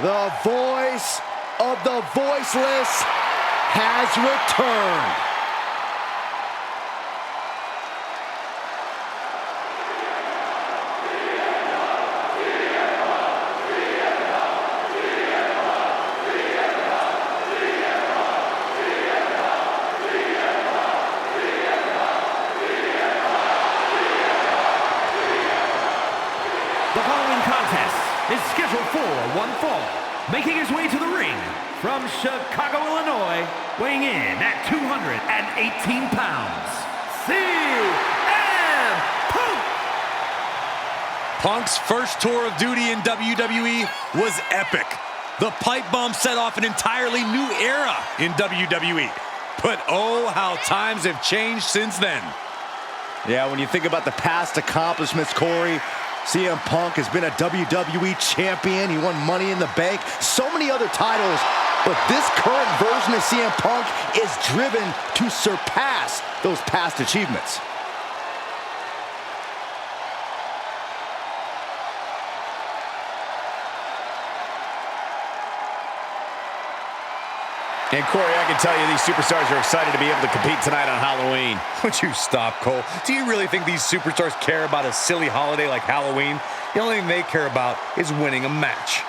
The voice of the voiceless has returned. The following contest is scheduled for one fall. Making his way to the ring from Chicago, Illinois, weighing in at 218 pounds, CM Punk! Punk's first tour of duty in WWE was epic. The pipe bomb set off an entirely new era in WWE. But oh, how times have changed since then. Yeah, when you think about the past accomplishments, Corey, CM Punk has been a WWE champion. He won Money in the Bank, so many other titles. But this current version of CM Punk is driven to surpass those past achievements. And Corey, I can tell you these superstars are excited to be able to compete tonight on Halloween. Would you stop, Cole? Do you really think these superstars care about a silly holiday like Halloween? The only thing they care about is winning a match.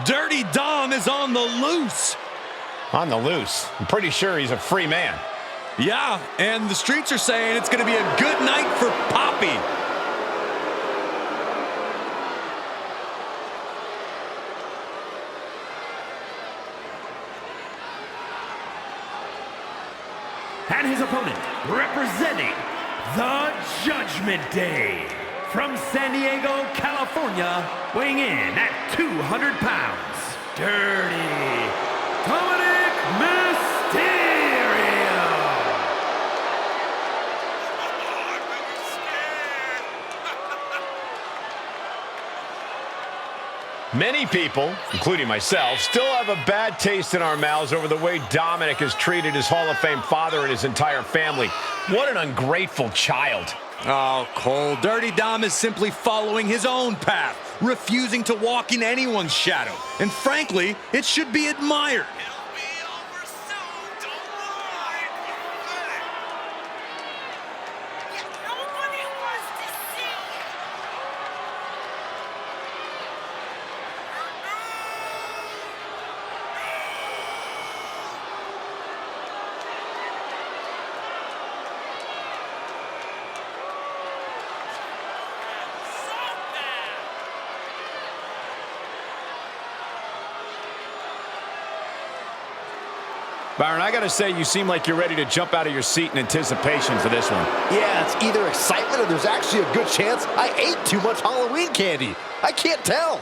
Dirty Dom is on the loose. On the loose. I'm pretty sure he's a free man. Yeah, and the streets are saying it's going to be a good night for Poppy. And his opponent, representing the Judgment Day, from San Diego, California, weighing in at 200 pounds, Dirty Dominic Mysterio. Many people, including myself, still have a bad taste in our mouths over the way Dominic has treated his Hall of Fame father and his entire family. What an ungrateful child. Oh, Cole, Dirty Dom is simply following his own path, refusing to walk in anyone's shadow. And frankly, it should be admired. Byron, I gotta say, you seem like you're ready to jump out of your seat in anticipation for this one. Yeah, it's either excitement or there's actually a good chance I ate too much Halloween candy. I can't tell.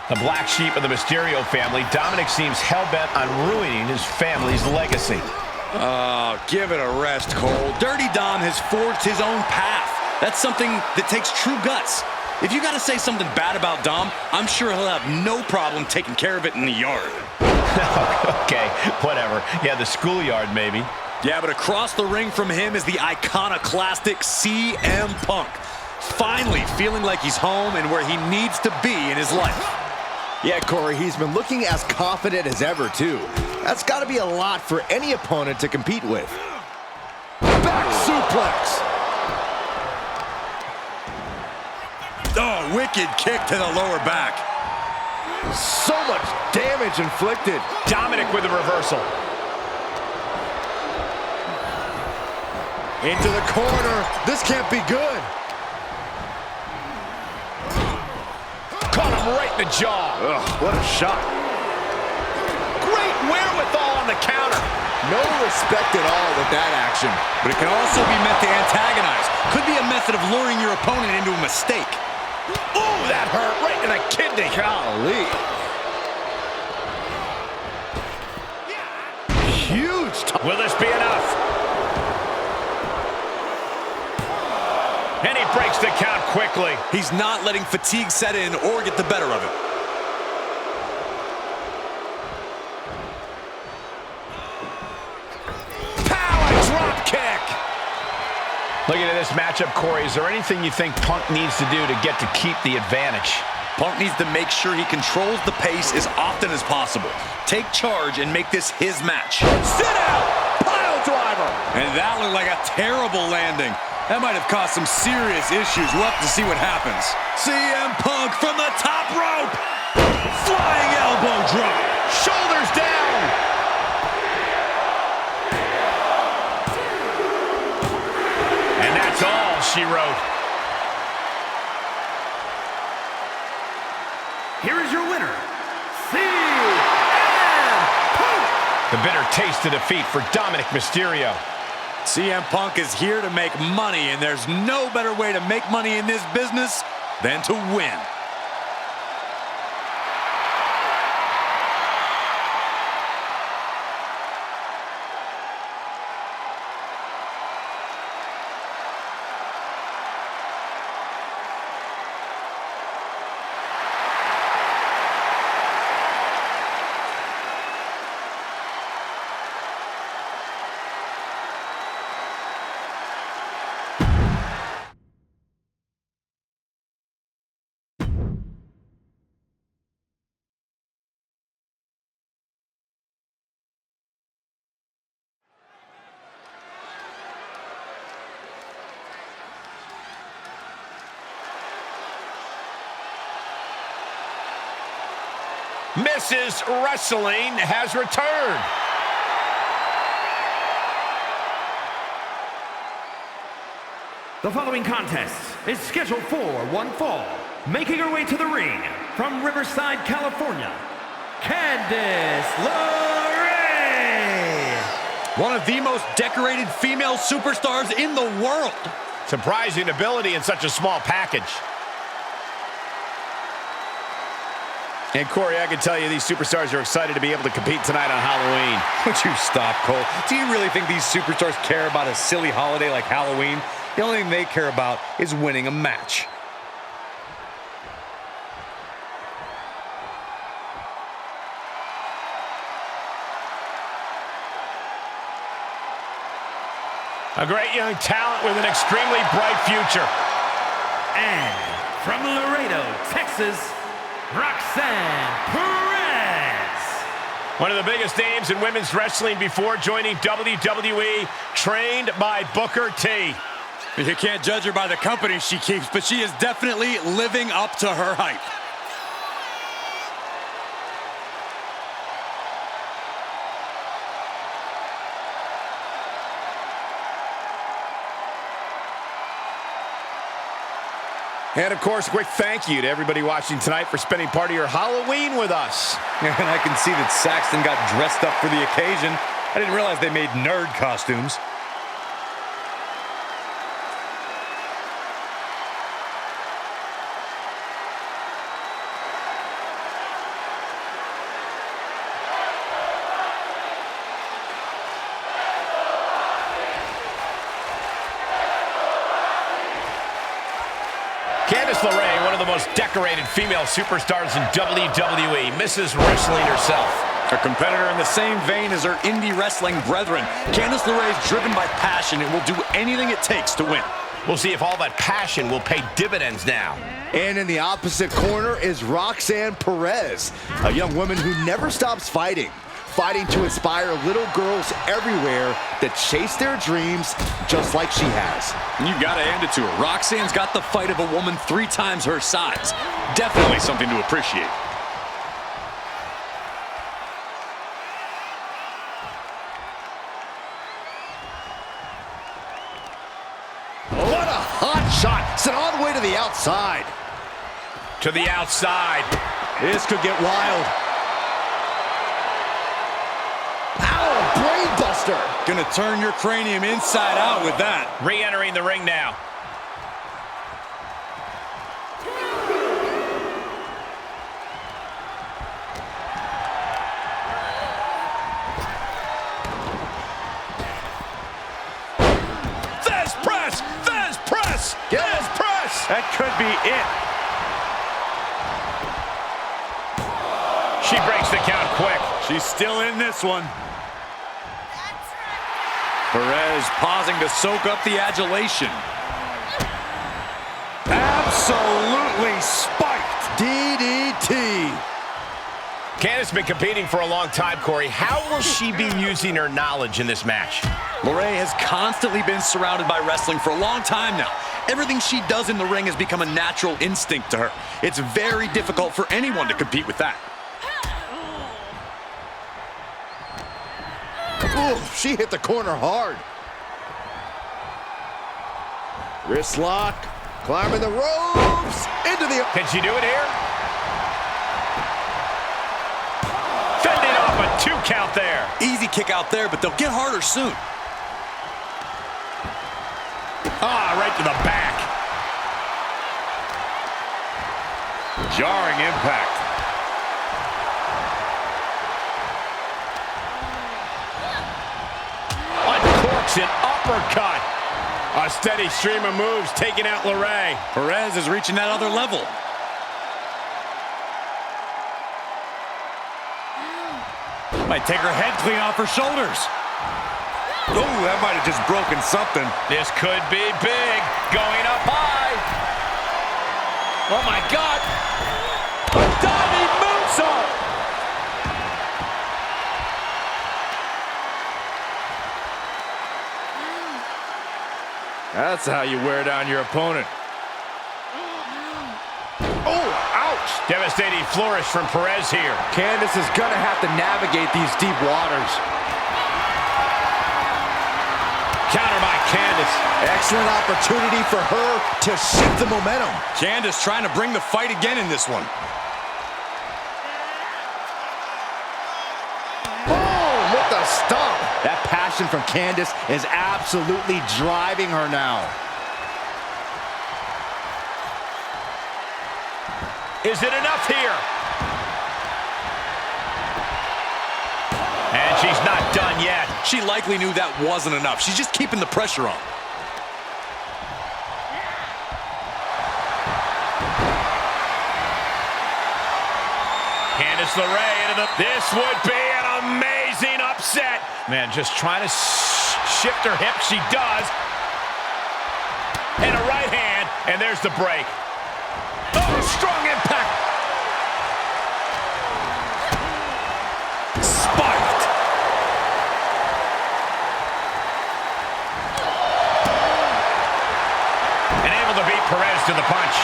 The black sheep of the Mysterio family, Dominic seems hell-bent on ruining his family's legacy. Oh, give it a rest, Cole. Dirty Dom has forged his own path. That's something that takes true guts. If you gotta say something bad about Dom, I'm sure he'll have no problem taking care of it in the yard. Okay, whatever. Yeah, the schoolyard maybe. Yeah, but across the ring from him is the iconoclastic CM Punk. Finally feeling like he's home and where he needs to be in his life. Yeah, Corey, he's been looking as confident as ever, too. That's got to be a lot for any opponent to compete with. Back suplex! Oh, wicked kick to the lower back. So much damage inflicted. Dominic with the reversal. Into the corner. This can't be good. Caught him right in the jaw. Ugh, what a shot. Great wherewithal on the counter. No respect at all with that action. But it can also be meant to antagonize. Could be a method of luring your opponent into a mistake. Ooh, that hurt right in the kidney. Golly. Will this be enough? And he breaks the count quickly. He's not letting fatigue set in or get the better of it. Power drop kick. Looking at this matchup, Corey, is there anything you think Punk needs to do to get to keep the advantage? Punk needs to make sure he controls the pace as often as possible. Take charge and make this his match. Sit out! Pile driver! And that looked like a terrible landing. That might have caused some serious issues. We'll have to see what happens. CM Punk from the top rope. Flying elbow drop. Shoulders down. And that's all she wrote. Here is your winner, CM Punk. The bitter taste of defeat for Dominic Mysterio. CM Punk is here to make money, and there's no better way to make money in this business than to win. Mrs. Wrestling has returned. The following contest is scheduled for one fall. Making her way to the ring from Riverside, California, Candice LeRae. One of the most decorated female superstars in the world. Surprising ability in such a small package. And Corey, I can tell you these superstars are excited to be able to compete tonight on Halloween. Would you stop, Cole? Do you really think these superstars care about a silly holiday like Halloween? The only thing they care about is winning a match. A great young talent with an extremely bright future. And from Laredo, Texas, Roxanne Perez. One of the biggest names in women's wrestling before joining WWE, trained by Booker T. You can't judge her by the company she keeps, but she is definitely living up to her hype. And, of course, a quick thank you to everybody watching tonight for spending part of your Halloween with us. And I can see that Saxton got dressed up for the occasion. I didn't realize they made nerd costumes. Candice LeRae, one of the most decorated female superstars in WWE, Mrs. Wrestling herself. A competitor in the same vein as her indie wrestling brethren. Candice LeRae is driven by passion and will do anything it takes to win. We'll see if all that passion will pay dividends now. And in the opposite corner is Roxanne Perez, a young woman who never stops fighting to inspire little girls everywhere that chase their dreams just like she has. You gotta hand it to her. Roxanne's got the fight of a woman 3 times her size. Definitely something to appreciate. What a hot shot. Sent all the way to the outside. To the outside. This could get wild. Ow, brain buster. Gonna turn your cranium inside out with that. Re-entering the ring now. Thesz press! Thesz press! That could be it. She breaks the count quick. She's still in this one. Perez pausing to soak up the adulation. Absolutely spiked. DDT. Candice has been competing for a long time, Corey. How will she be using her knowledge in this match? LeRae has constantly been surrounded by wrestling for a long time now. Everything she does in the ring has become a natural instinct to her. It's very difficult for anyone to compete with that. Ooh, she hit the corner hard. Wrist lock, climbing the ropes, into the... Can she do it here? Fending off a 2 count there. Easy kick out there, but they'll get harder soon. Right to the back. Jarring impact. Uncorks an uppercut. A steady stream of moves taking out LeRae. Perez is reaching that other level. Might take her head clean off her shoulders. Oh, that might have just broken something. This could be big. Going up high. Oh, my God. A diving moonsault. That's how you wear down your opponent. Oh, ouch! Devastating flourish from Perez here. Candice is gonna have to navigate these deep waters. Counter by Candice. Excellent opportunity for her to shift the momentum. Candice trying to bring the fight again in this one. Boom! What the stomp! That passion from Candice is absolutely driving her now. Is it enough here? And she's not done yet. She likely knew that wasn't enough. She's just keeping the pressure on. Candice LeRae into the... This would be an amazing upset. Man, just trying to shift her hip. She does. And a right hand. And there's the break. Oh, strong impact. Spiked. And able to beat Perez to the punch.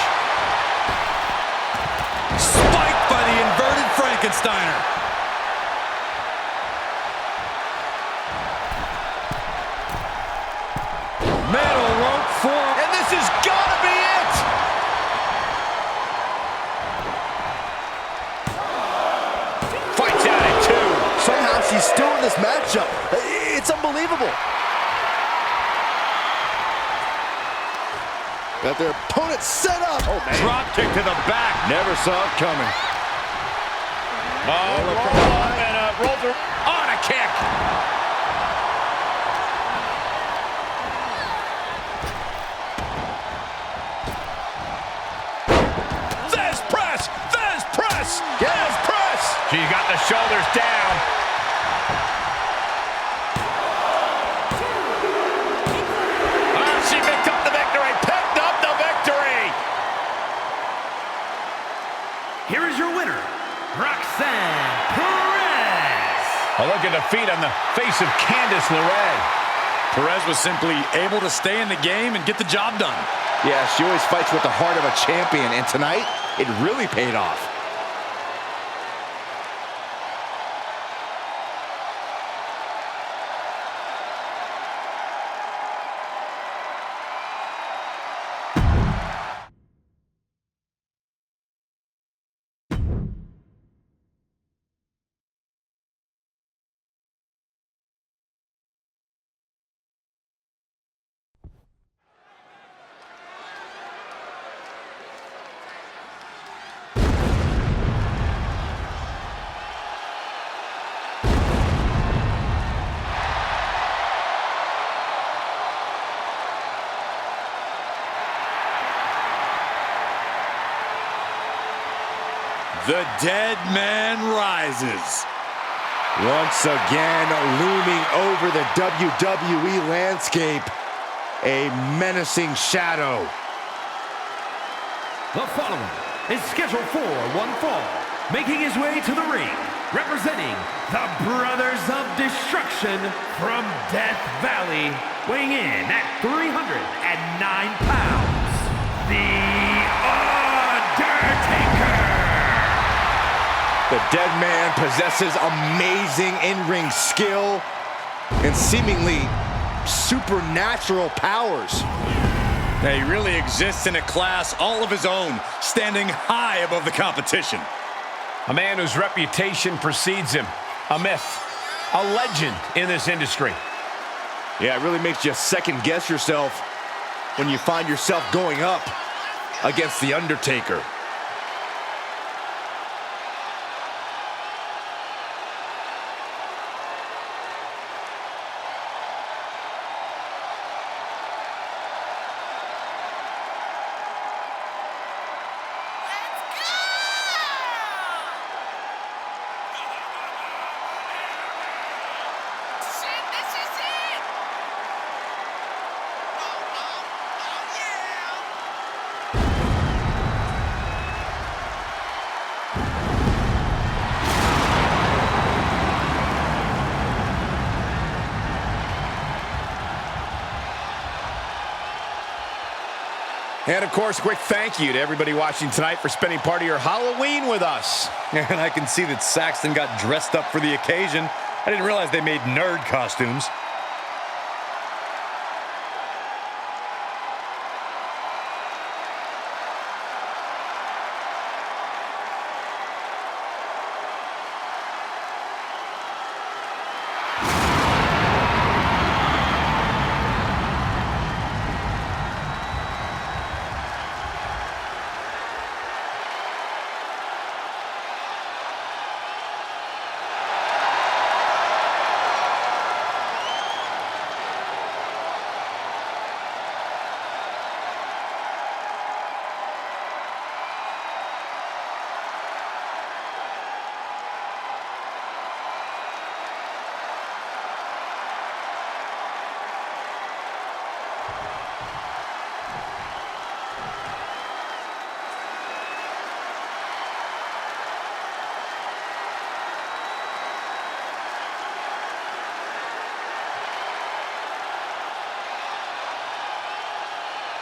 Spiked by the inverted Frankensteiner. Metal rope for... And this has got to be it. Fights out at 2. Somehow she's still in this matchup. It's unbelievable. Got their opponent set up. Oh, man. Drop kick to the back. Never saw it coming. Oh, roll up and a roll through. On a kick. Thesz press. Thesz press. Thesz press. She's got the shoulders down. She picked up the victory. Picked up the victory. Here is your winner, Roxanne Perez. A look at the feet on the face of Candice LeRae. Perez was simply able to stay in the game and get the job done. Yeah, she always fights with the heart of a champion, and tonight, it really paid off. The dead man rises. Once again, looming over the WWE landscape, a menacing shadow. The following is scheduled for one fall, making his way to the ring, representing the Brothers of Destruction from Death Valley, weighing in at 309 pounds, The Undertaker. The dead man possesses amazing in-ring skill and seemingly supernatural powers. He really exists in a class all of his own, standing high above the competition. A man whose reputation precedes him. A myth. A legend in this industry. Yeah, it really makes you second guess yourself when you find yourself going up against The Undertaker. And, of course, quick thank you to everybody watching tonight for spending part of your Halloween with us. And I can see that Saxton got dressed up for the occasion. I didn't realize they made nerd costumes.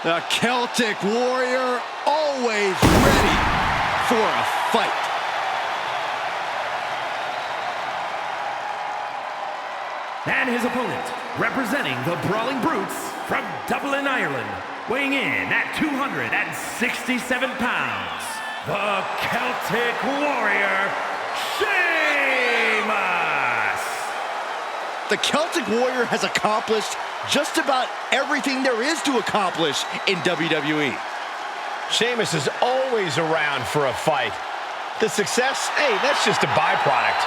The Celtic Warrior, always ready for a fight. And his opponent, representing the Brawling Brutes from Dublin, Ireland, weighing in at 267 pounds, the Celtic Warrior, Sheamus! The Celtic Warrior has accomplished just about everything there is to accomplish in WWE. Sheamus is always around for a fight. The success, hey, that's just a byproduct.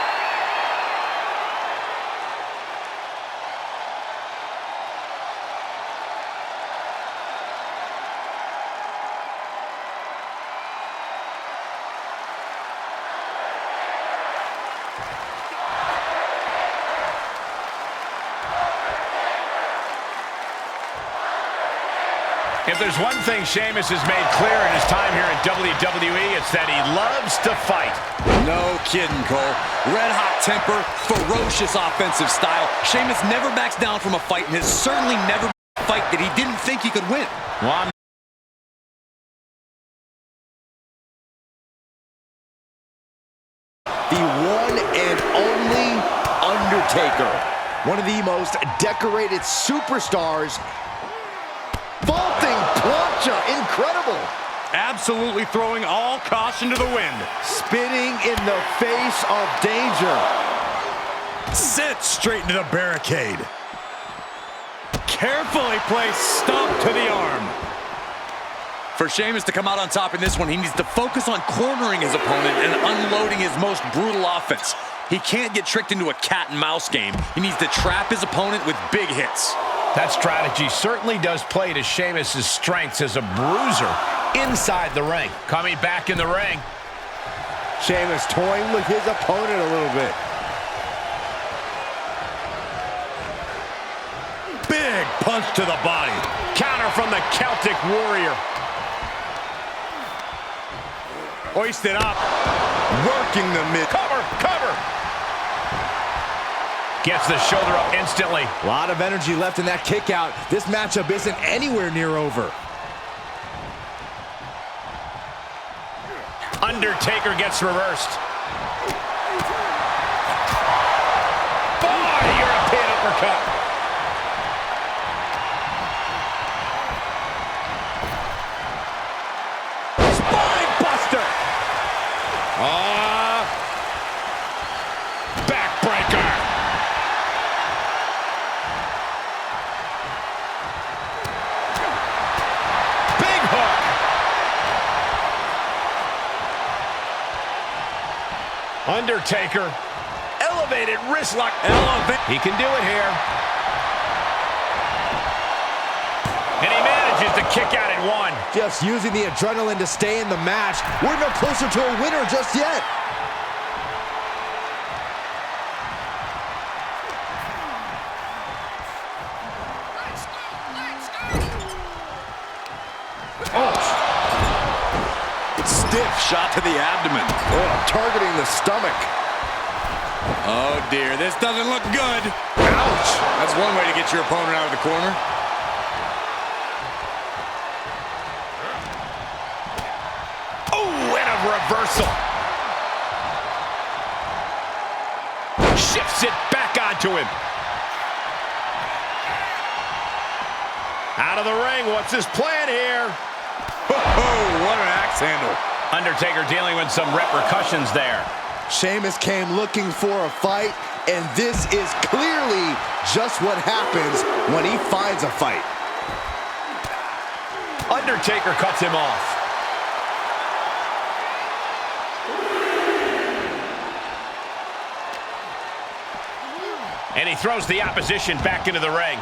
If there's one thing Sheamus has made clear in his time here in WWE, it's that he loves to fight. No kidding, Cole. Red-hot temper, ferocious offensive style. Sheamus never backs down from a fight and has certainly never been a fight that he didn't think he could win. Well, The one and only Undertaker. One of the most decorated superstars. Vaulting plancha, incredible. Absolutely throwing all caution to the wind. Spitting in the face of danger. Sent straight into the barricade. Carefully placed stomp to the arm. For Sheamus to come out on top in this one, he needs to focus on cornering his opponent and unloading his most brutal offense. He can't get tricked into a cat and mouse game. He needs to trap his opponent with big hits. that strategy certainly does play to Sheamus' strengths as a bruiser inside the ring. Coming back in the ring. Sheamus toying with his opponent a little bit. Big punch to the body. Counter from the Celtic Warrior. Hoisted up. Working the mid. Cover, cover. Gets the shoulder up instantly. A lot of energy left in that kick out. This matchup isn't anywhere near over. Undertaker gets reversed. Oh, European uppercut. Spine buster. Backbreaker. Big hook. Undertaker. Elevated wrist lock. He can do it here. And he manages to kick out at one. Just using the adrenaline to stay in the match. We're no closer to a winner just yet. Stiff shot to the abdomen. Oh, targeting the stomach. Oh dear, this doesn't look good. Ouch! That's one way to get your opponent out of the corner. Oh, and a reversal. Shifts it back onto him. Out of the ring, what's his plan here? Oh, what an axe handle. Undertaker dealing with some repercussions there. Sheamus came looking for a fight, and this is clearly just what happens when he finds a fight. Undertaker cuts him off. And he throws the opposition back into the ring.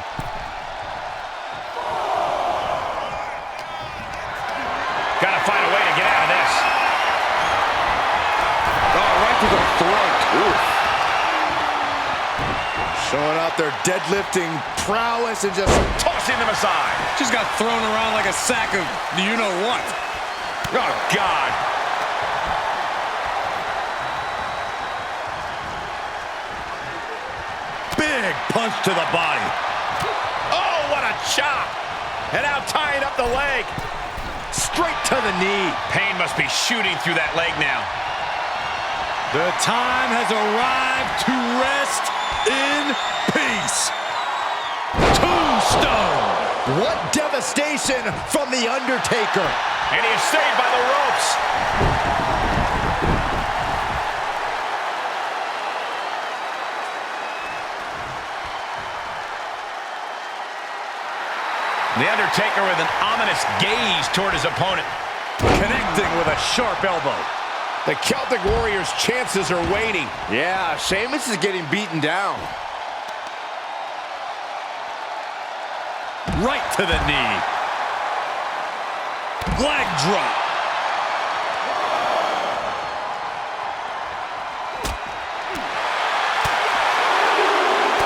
Gotta find a way to get out of this. Oh, right to the throat. Oof. Showing out their deadlifting prowess and just Tossing them aside. Just got thrown around like a sack of you-know-what. Oh, God. Big punch to the body. Oh, what a chop. And now tying up the leg. straight to the knee. Pain must be shooting through that leg now. The time has arrived to rest in peace. Tombstone. What devastation from The Undertaker. And he is saved by the ropes. The Undertaker with an ominous gaze toward his opponent. Connecting with a sharp elbow. The Celtic Warrior's chances are waning. Yeah, Sheamus is getting beaten down. Right to the knee. Leg drop.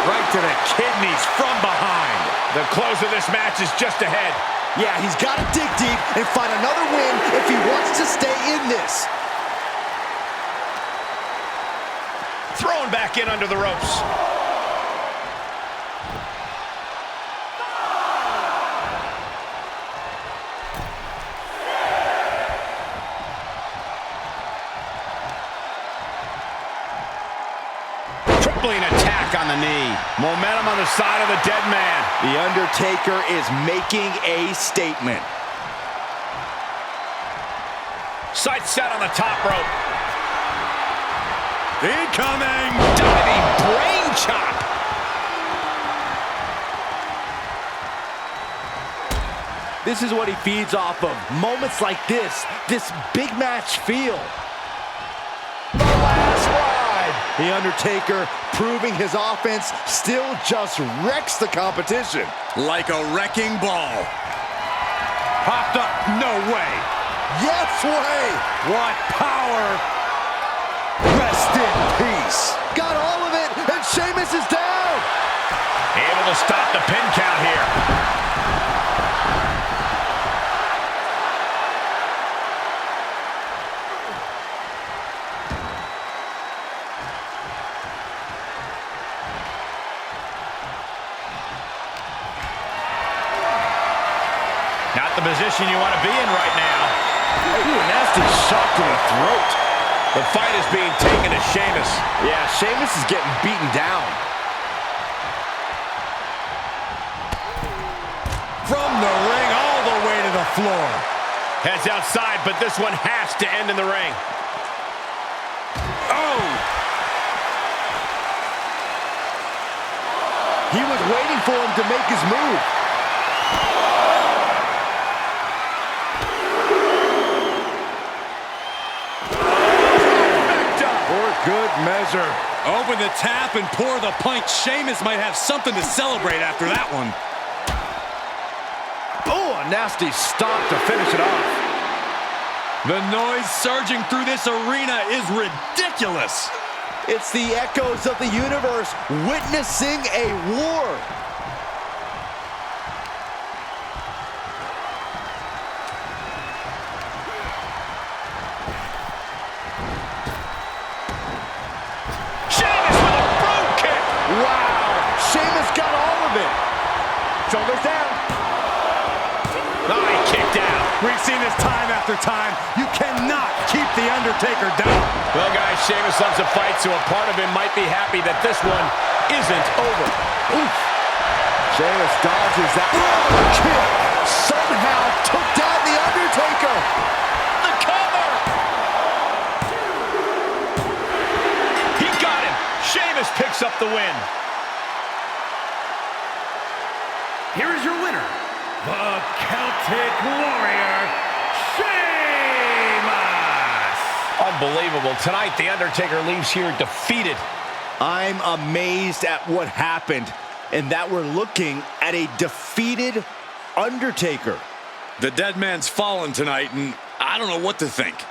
Right to the kidneys from behind. The close of this match is just ahead. Yeah, he's got to dig deep and find another win if he wants to stay in this. Thrown back in under the ropes. Crippling attack on the knee. Momentum on the side of the dead man. The Undertaker is making a statement. Sights set on the top rope. Incoming. Diving brain chop. This is what he feeds off of. Moments like this big match feel. The last ride. The Undertaker proving his offense still just wrecks the competition. Like a wrecking ball. Popped up. No way. Yes way. What power. Rest in peace. Got all of it, and Sheamus is down. Able to stop the pin count here. Not the position you want to be in right now. Ooh, a nasty shot to the throat. The fight is being taken to Sheamus. Yeah, Sheamus is getting beaten down. From the ring all the way to the floor. Heads outside, but this one has to end in the ring. Oh! He was waiting for him to make his move. Good measure. Open the tap and pour the pint. Sheamus might have something to celebrate after that one. Oh, a nasty stop to finish it off. The noise surging through this arena is ridiculous. It's the echoes of the universe witnessing a war. Shoulders down. Oh, he kicked out. We've seen this time after time. You cannot keep The Undertaker down. Well, guys, Sheamus loves to fight, so a part of him might be happy that this one isn't over. Oof. Sheamus dodges that. Kick somehow took down The Undertaker. The cover. He got him. Sheamus picks up the win. Here is your winner, the Celtic Warrior, Sheamus! Unbelievable. Tonight, The Undertaker leaves here defeated. I'm amazed at what happened, and that we're looking at a defeated Undertaker. The dead man's fallen tonight, and I don't know what to think.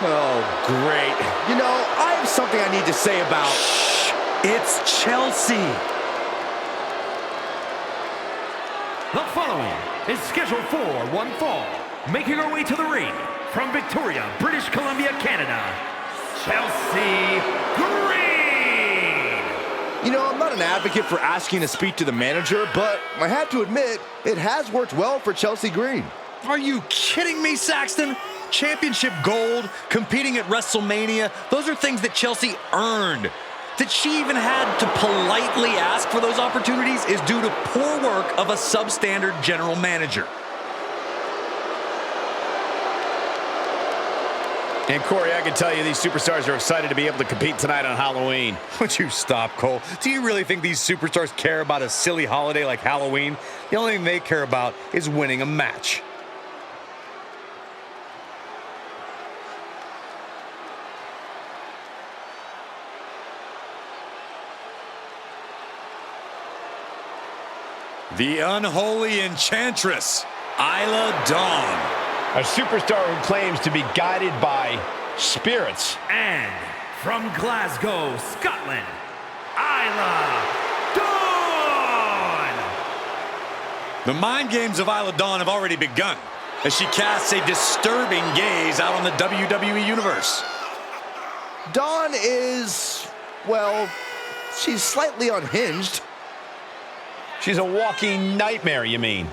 Oh, great. You know, I have something I need to say about... Shh, it's Chelsea. The following is scheduled for one fall. Making her way to the ring from Victoria, British Columbia, Canada, Chelsea Green. You know, I'm not an advocate for asking to speak to the manager, but I have to admit, it has worked well for Chelsea Green. Are you kidding me, Saxton? Championship gold, competing at WrestleMania, those are things that Chelsea earned. That she even had to politely ask for those opportunities is due to poor work of a substandard general manager. And Corey, I can tell you these superstars are excited to be able to compete tonight on Halloween. Would you stop, Cole? Do you really think these superstars care about a silly holiday like Halloween? The only thing they care about is winning a match. The unholy enchantress, Isla Dawn. A superstar who claims to be guided by spirits. And from Glasgow, Scotland, Isla Dawn! The mind games of Isla Dawn have already begun as she casts a disturbing gaze out on the WWE Universe. Dawn is, well, she's slightly unhinged. She's a walking nightmare, you mean?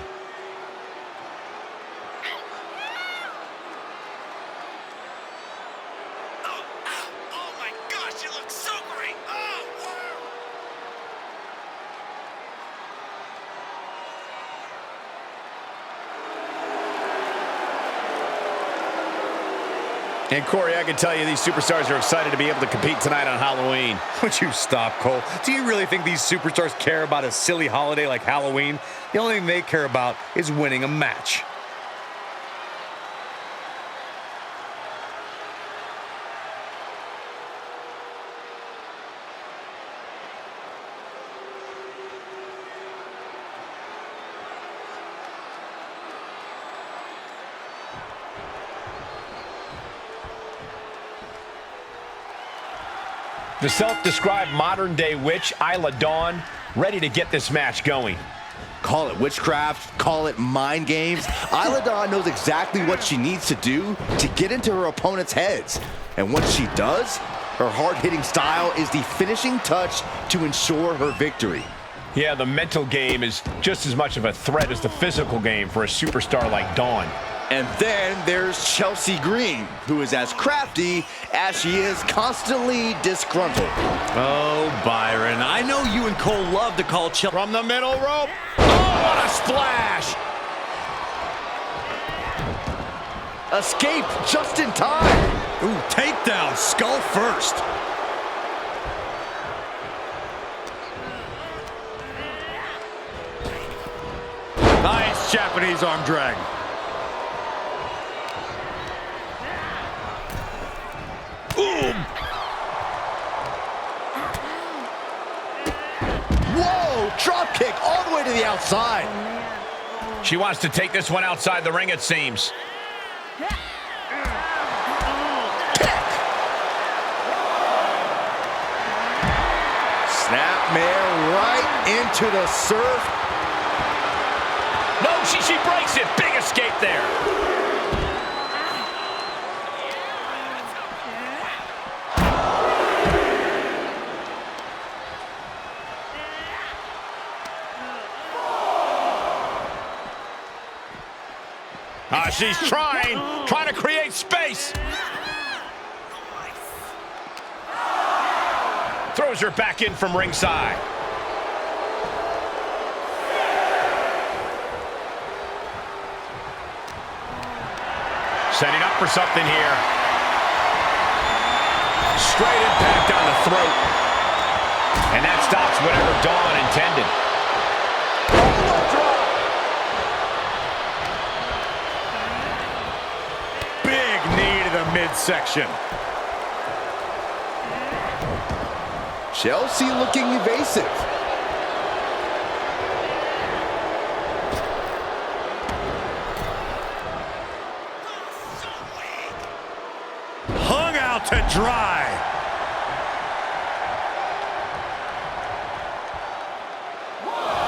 Oh my gosh, you look so great! And Corey, I can tell you these superstars are excited to be able to compete tonight on Halloween. Would you stop, Cole? Do you really think these superstars care about a silly holiday like Halloween? The only thing they care about is winning a match. The self-described modern-day witch, Isla Dawn, ready to get this match going. Call it witchcraft, call it mind games. Isla Dawn knows exactly what she needs to do to get into her opponent's heads. And once she does, her hard-hitting style is the finishing touch to ensure her victory. Yeah, the mental game is just as much of a threat as the physical game for a superstar like Dawn. And then there's Chelsea Green, who is as crafty as she is constantly disgruntled. Oh, Byron, I know you and Cole love to call Chelsea. From the middle rope. Oh, what a splash! Escape just in time. Ooh, takedown, skull first. Nice Japanese arm drag. Whoa, drop kick all the way to the outside. She wants to take this one outside the ring, it seems. Snapmare right into the surf. No, she breaks it. Big escape there. She's trying to create space. Throws her back in from ringside. Setting up for something here. Straight impact on the throat. And that stops whatever Dawn intended. Midsection. Chelsea looking evasive. Hung out to dry.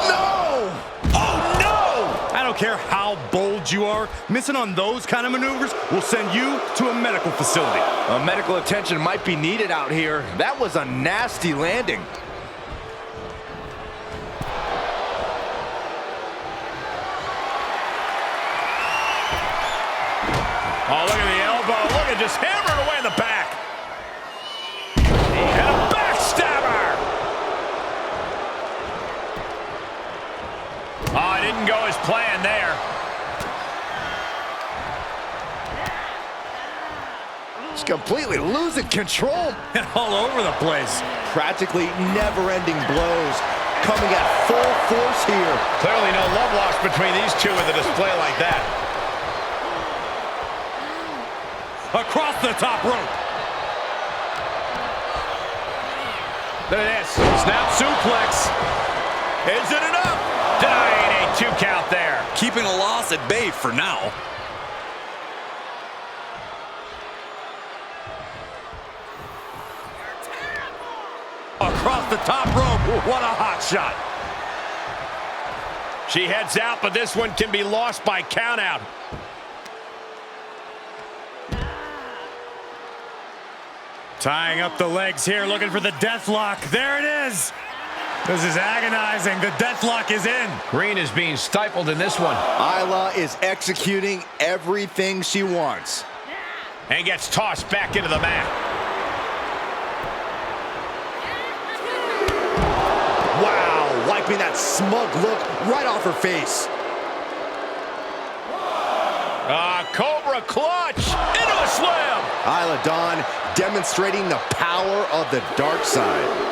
No! Oh, no! I don't care how bold you are, missing on those kind of maneuvers will send you to a medical facility. Medical attention might be needed out here. That was a nasty landing. Oh, look at the elbow. Look at just hammering away in the back. And a backstabber. Oh, it didn't go as planned there. It's completely losing control. And all over the place. Practically never-ending blows coming at full force here. Clearly no love lost between these two with a display like that. Across the top rope. Look at this. Snap suplex. Is it enough? Denying a 2 count there. Keeping a loss at bay for now. Across the top rope. What a hot shot. She heads out, but this one can be lost by countout. Tying up the legs here, looking for the death lock. There it is. This is agonizing. The death lock is in. Green is being stifled in this one. Isla is executing everything she wants. And gets tossed back into the mat. Wow, wiping that smug look right off her face. Cobra clutch into a slam. Isla Dawn demonstrating the power of the dark side.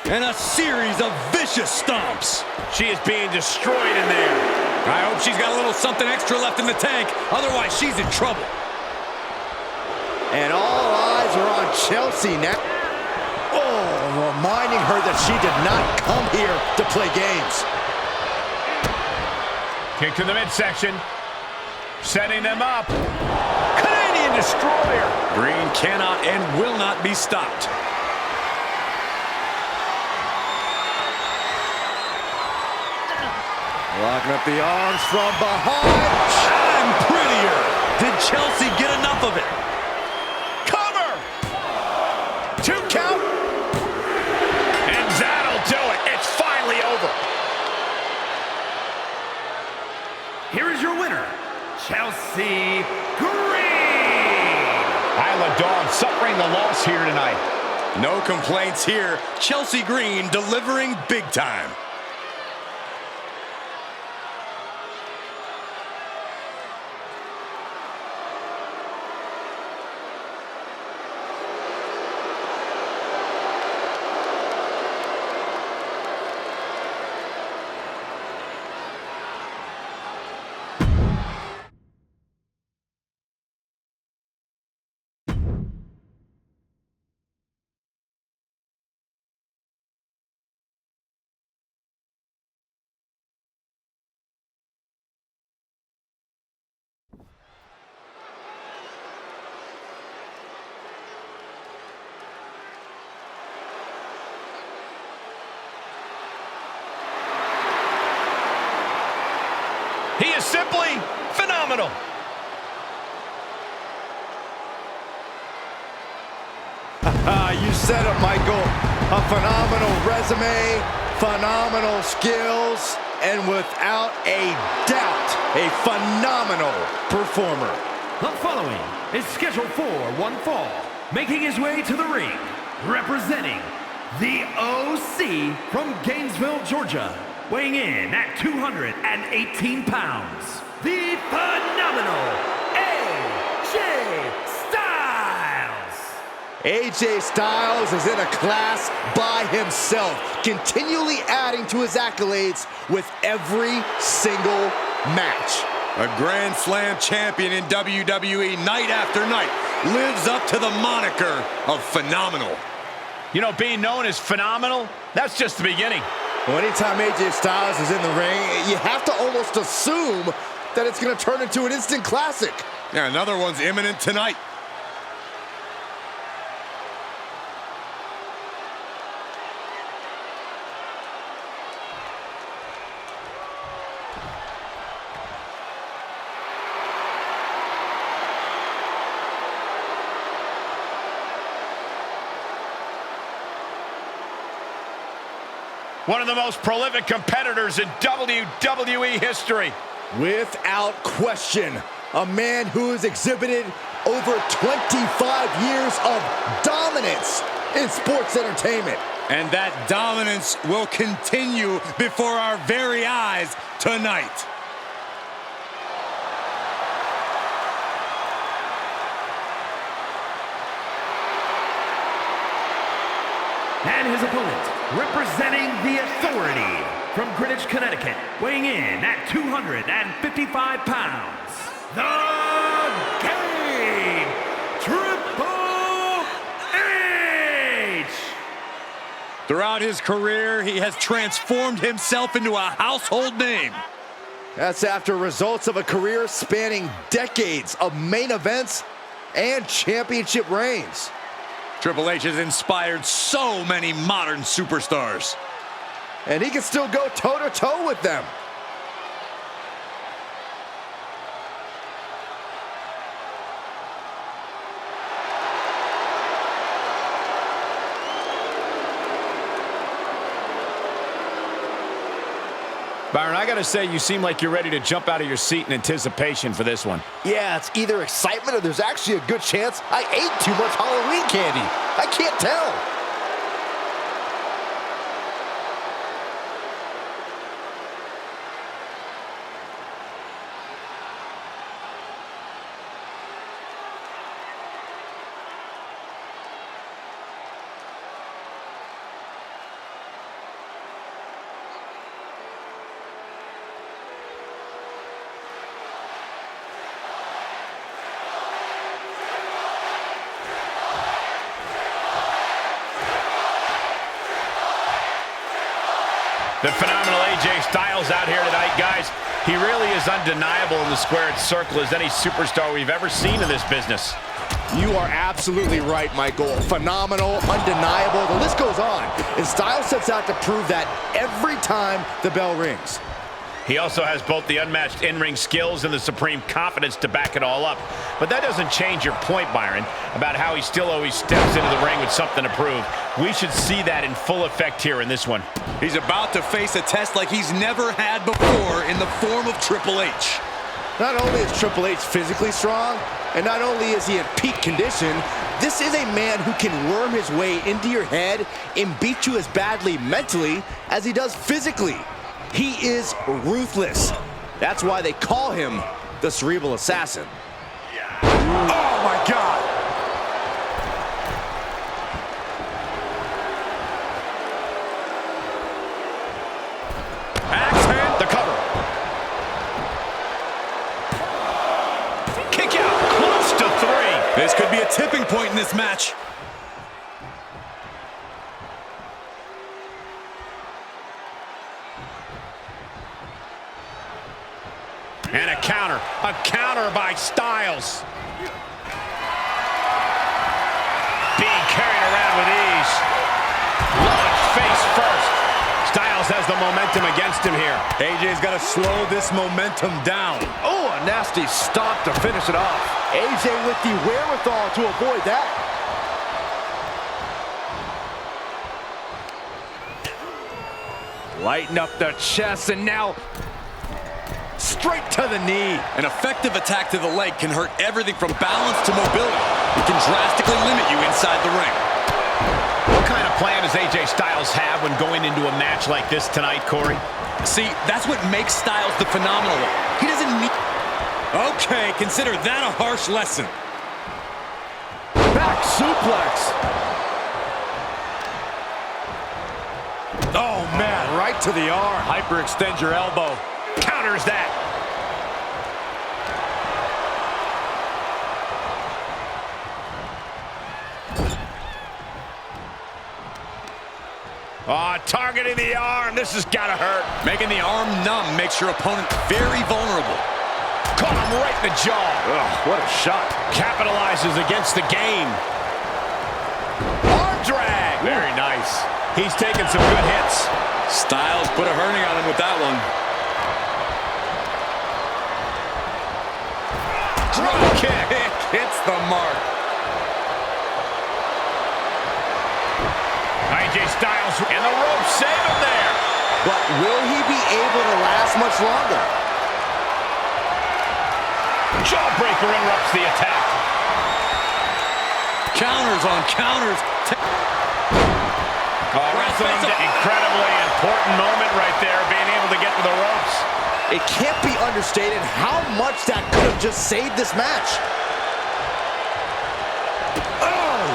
And a series of vicious stomps. She is being destroyed in there. I hope she's got a little something extra left in the tank. Otherwise, she's in trouble. And all eyes are on Chelsea now. Oh, reminding her that she did not come here to play games. Kick to the midsection. Setting them up. Canadian Destroyer. Green cannot and will not be stopped. Locking up the arms from behind. And prettier. Did Chelsea get enough of it? Cover. 2 count. And that'll do it. It's finally over. Here is your winner, Chelsea Green. Isla Dawn suffering the loss here tonight. No complaints here. Chelsea Green delivering big time. He is simply phenomenal. You said it, Michael. A phenomenal resume, phenomenal skills, and without a doubt, a phenomenal performer. The following is scheduled for one fall, making his way to the ring, representing the OC from Gainesville, Georgia, weighing in at 218 pounds, the phenomenal AJ Styles. AJ Styles is in a class by himself, continually adding to his accolades with every single match. A Grand Slam champion in WWE night after night lives up to the moniker of phenomenal. You know, being known as phenomenal, that's just the beginning. Well, anytime AJ Styles is in the ring, you have to almost assume that it's going to turn into an instant classic. Yeah, another one's imminent tonight. One of the most prolific competitors in WWE history. Without question, a man who has exhibited over 25 years of dominance in sports entertainment. And that dominance will continue before our very eyes tonight. And his opponent, representing the Authority from Greenwich, Connecticut, weighing in at 255 pounds, the Game Triple H! Throughout his career, he has transformed himself into a household name. That's after results of a career spanning decades of main events and championship reigns. Triple H has inspired so many modern superstars. And he can still go toe-to-toe with them. Byron, I gotta say, you seem like you're ready to jump out of your seat in anticipation for this one. Yeah, it's either excitement or there's actually a good chance I ate too much Halloween candy. I can't tell. The phenomenal AJ Styles out here tonight, guys. He really is undeniable in the squared circle as any superstar we've ever seen in this business. You are absolutely right, Michael. Phenomenal, undeniable, the list goes on. And Styles sets out to prove that every time the bell rings. He also has both the unmatched in-ring skills and the supreme confidence to back it all up. But that doesn't change your point, Byron, about how he still always steps into the ring with something to prove. We should see that in full effect here in this one. He's about to face a test like he's never had before in the form of Triple H. Not only is Triple H physically strong, and not only is he in peak condition, this is a man who can worm his way into your head and beat you as badly mentally as he does physically. He is ruthless. That's why they call him the Cerebral Assassin. Oh, my God. Axe hand, the cover. Kick out, close to 3. This could be a tipping point in this match. And a counter by Styles. Being carried around with ease. Launched face first. Styles has the momentum against him here. AJ's got to slow this momentum down. Oh, a nasty stop to finish it off. AJ with the wherewithal to avoid that. Lighten up the chest, and now straight to the knee. An effective attack to the leg can hurt everything from balance to mobility. It can drastically limit you inside the ring. What kind of plan does AJ Styles have when going into a match like this tonight, Corey? See, that's what makes Styles the phenomenal one. He doesn't need... Okay, consider that a harsh lesson. Back suplex. Oh, man, right to the arm. Hyperextend your elbow. Counters that. Oh, targeting the arm. This has got to hurt. Making the arm numb makes your opponent very vulnerable. Caught him right in the jaw. Ugh, what a shot. Capitalizes against the game. Arm drag. Very nice. He's taking some good hits. Styles put a hurting on him with that one. Drop kick. Hits the mark. AJ Styles and the rope save him there. But will he be able to last much longer? Jawbreaker interrupts the attack. Counters on counters. Wrestling incredibly important moment right there, being able to get to the ropes. It can't be understated how much that could have just saved this match. Oh!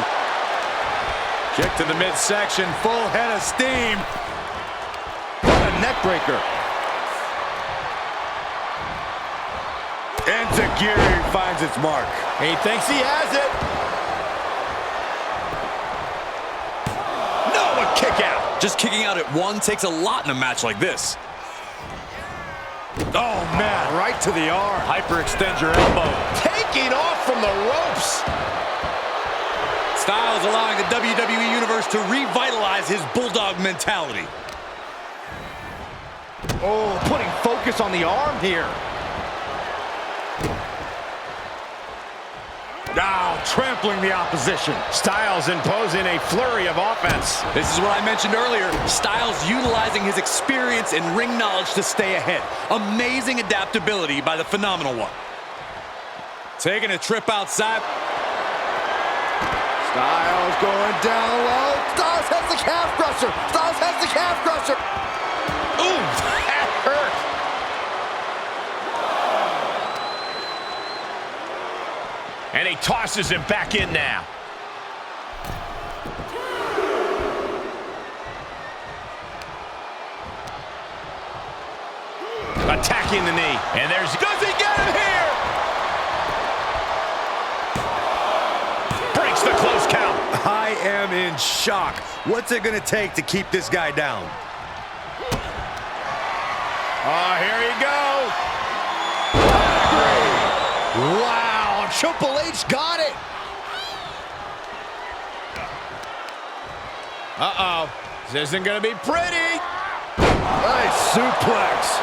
Kick to the midsection, full head of steam. What a neck breaker. Enziguri finds its mark. He thinks he has it. No, a kick out. Just kicking out at one takes a lot in a match like this. Oh, man, right to the arm. Hyperextend your elbow. Taking off from the ropes. Styles allowing the WWE Universe to revitalize his bulldog mentality. Oh, putting focus on the arm here. Now trampling the opposition. Styles imposing a flurry of offense. This is what I mentioned earlier. Styles utilizing his experience and ring knowledge to stay ahead. Amazing adaptability by the phenomenal one. Taking a trip outside. Styles going down low. Styles has the calf crusher. Styles has the calf crusher. Ooh, that hurt. And he tosses him back in now. Attacking the knee. And there's... Does he get him here? Breaks the close count. I am in shock. What's it going to take to keep this guy down? Oh, here you go. Wow, Triple H got it. Uh-oh. This isn't going to be pretty. Nice suplex.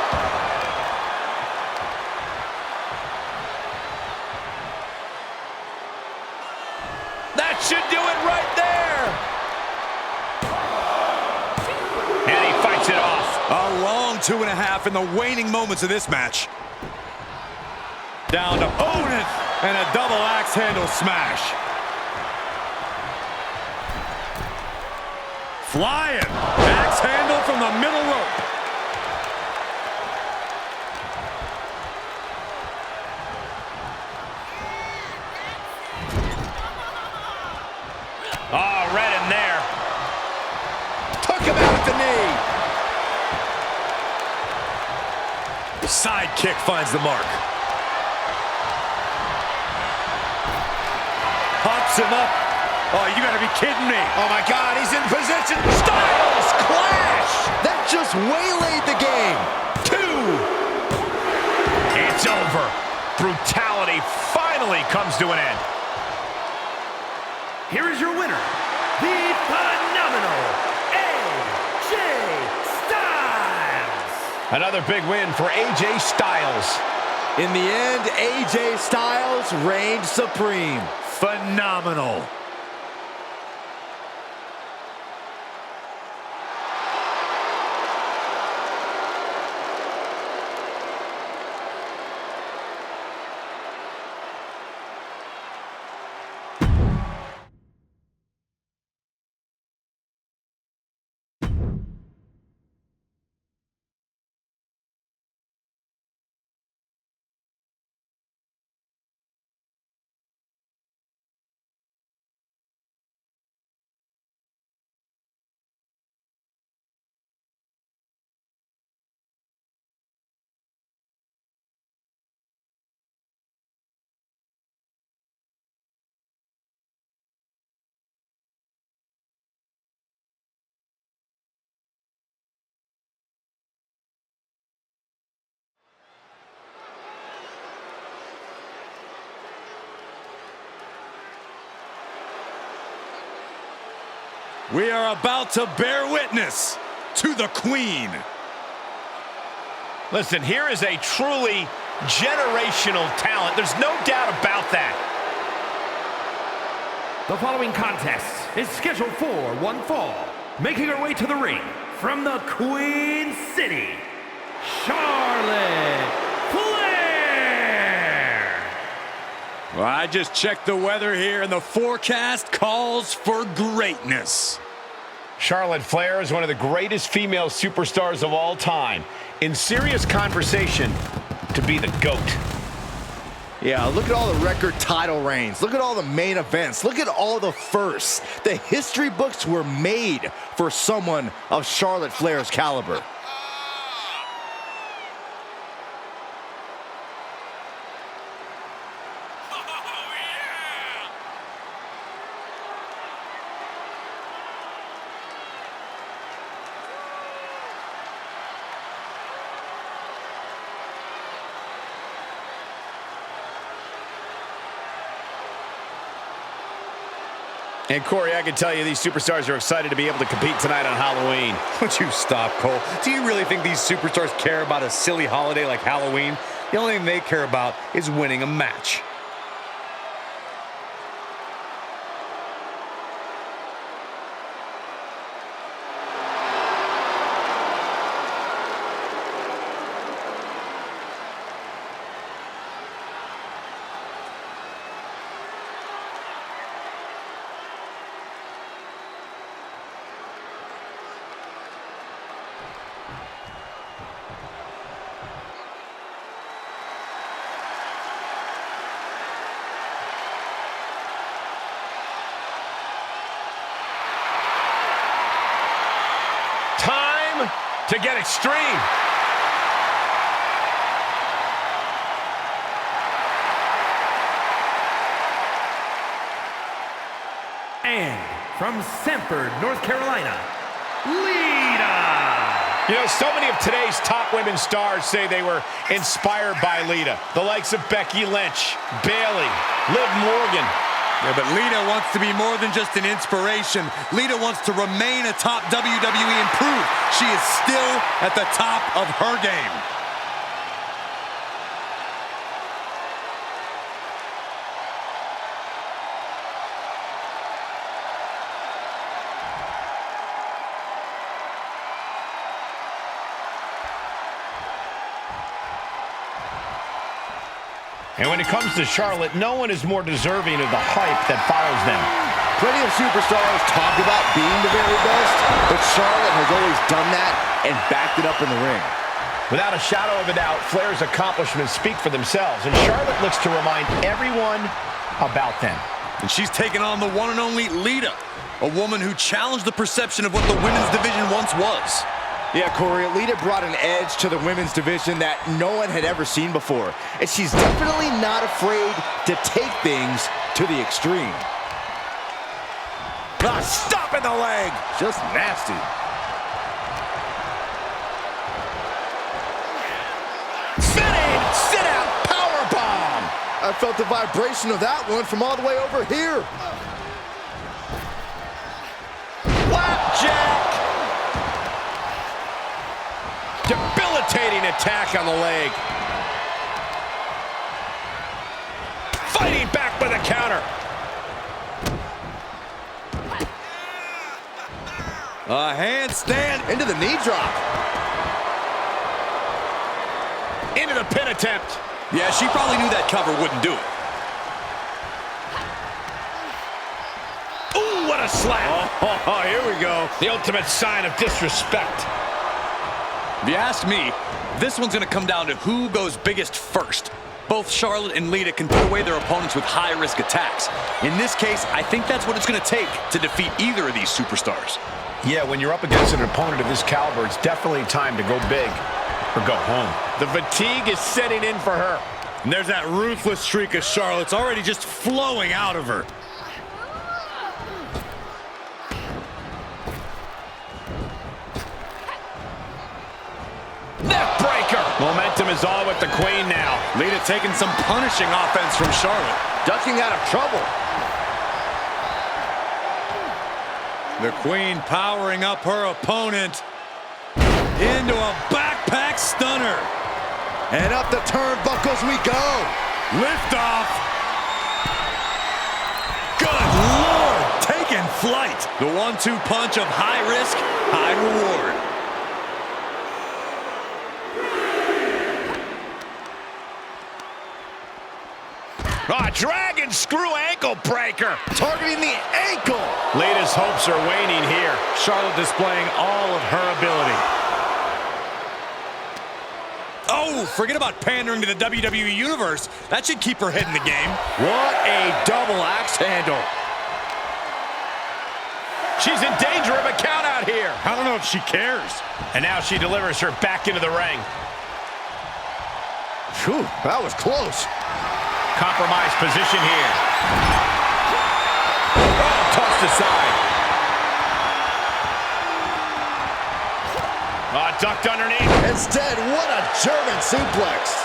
That should do it right there. And he fights it off. A long 2.5 in the waning moments of this match. Down to opponent and a double axe handle smash. Flying. Axe handle from the middle rope. Oh, right in there. Took him out at the knee. Side kick finds the mark. Pops him up. Oh, you gotta be kidding me. Oh, my God, he's in position. Styles clash. That just waylaid the game. 2. It's over. Brutality finally comes to an end. Here is your winner, the phenomenal AJ Styles. Another big win for AJ Styles. In the end, AJ Styles reigned supreme. Phenomenal. We are about to bear witness to the Queen. Listen, here is a truly generational talent. There's no doubt about that. The following contest is scheduled for one fall. Making her way to the ring from the Queen City, Charlotte Flair. Well, I just checked the weather here, and the forecast calls for greatness. Charlotte Flair is one of the greatest female superstars of all time. In serious conversation to be the GOAT. Yeah, look at all the record title reigns. Look at all the main events. Look at all the firsts. The history books were made for someone of Charlotte Flair's caliber. And Corey, I can tell you these superstars are excited to be able to compete tonight on Halloween. Would you stop, Cole? Do you really think these superstars care about a silly holiday like Halloween? The only thing they care about is winning a match. Time to get extreme. And from Sanford, North Carolina, Lita. You know, so many of today's top women's stars say they were inspired by Lita. The likes of Becky Lynch, Bayley, Liv Morgan. Yeah, but Lita wants to be more than just an inspiration. Lita wants to remain a top WWE and prove she is still at the top of her game. And when it comes to Charlotte, no one is more deserving of the hype that follows them. Plenty of superstars talk about being the very best, but Charlotte has always done that and backed it up in the ring. Without a shadow of a doubt, Flair's accomplishments speak for themselves, and Charlotte looks to remind everyone about them. And she's taken on the one and only Lita, a woman who challenged the perception of what the women's division once was. Yeah, Corey, Lita brought an edge to the women's division that no one had ever seen before. And she's definitely not afraid to take things to the extreme. Stop in the leg! Just nasty. Spinning sit-out powerbomb! I felt the vibration of that one from all the way over here. Flapjack! Debilitating attack on the leg. Fighting back with a counter. A handstand Into the knee drop. Into the pin attempt. Yeah, she probably knew that cover wouldn't do it. Ooh, what a slap. Oh, here we go. The ultimate sign of disrespect. If you ask me, this one's going to come down to who goes biggest first. Both Charlotte and Lita can put away their opponents with high-risk attacks. In this case, I think that's what it's going to take to defeat either of these superstars. Yeah, when you're up against an opponent of this caliber, it's definitely time to go big or go home. The fatigue is setting in for her. And there's that ruthless streak of Charlotte's already just flowing out of her. Neck breaker. Momentum is all with the Queen now. Lita taking some punishing offense from Charlotte. Ducking out of trouble. The Queen powering up her opponent into a backpack stunner. And up the turnbuckles we go. Lift off. Good Lord, taking flight. The 1-2 punch of high risk, high reward. Dragon screw ankle breaker. Targeting the ankle. Lita's hopes are waning here. Charlotte displaying all of her ability. Oh, forget about pandering to the WWE Universe. That should keep her head in the game. What a double axe handle. She's in danger of a count out here. I don't know if she cares. And now she delivers her back into the ring. Phew, that was close. Compromised position here. Oh, tossed aside. Ducked underneath. Instead, what a German suplex.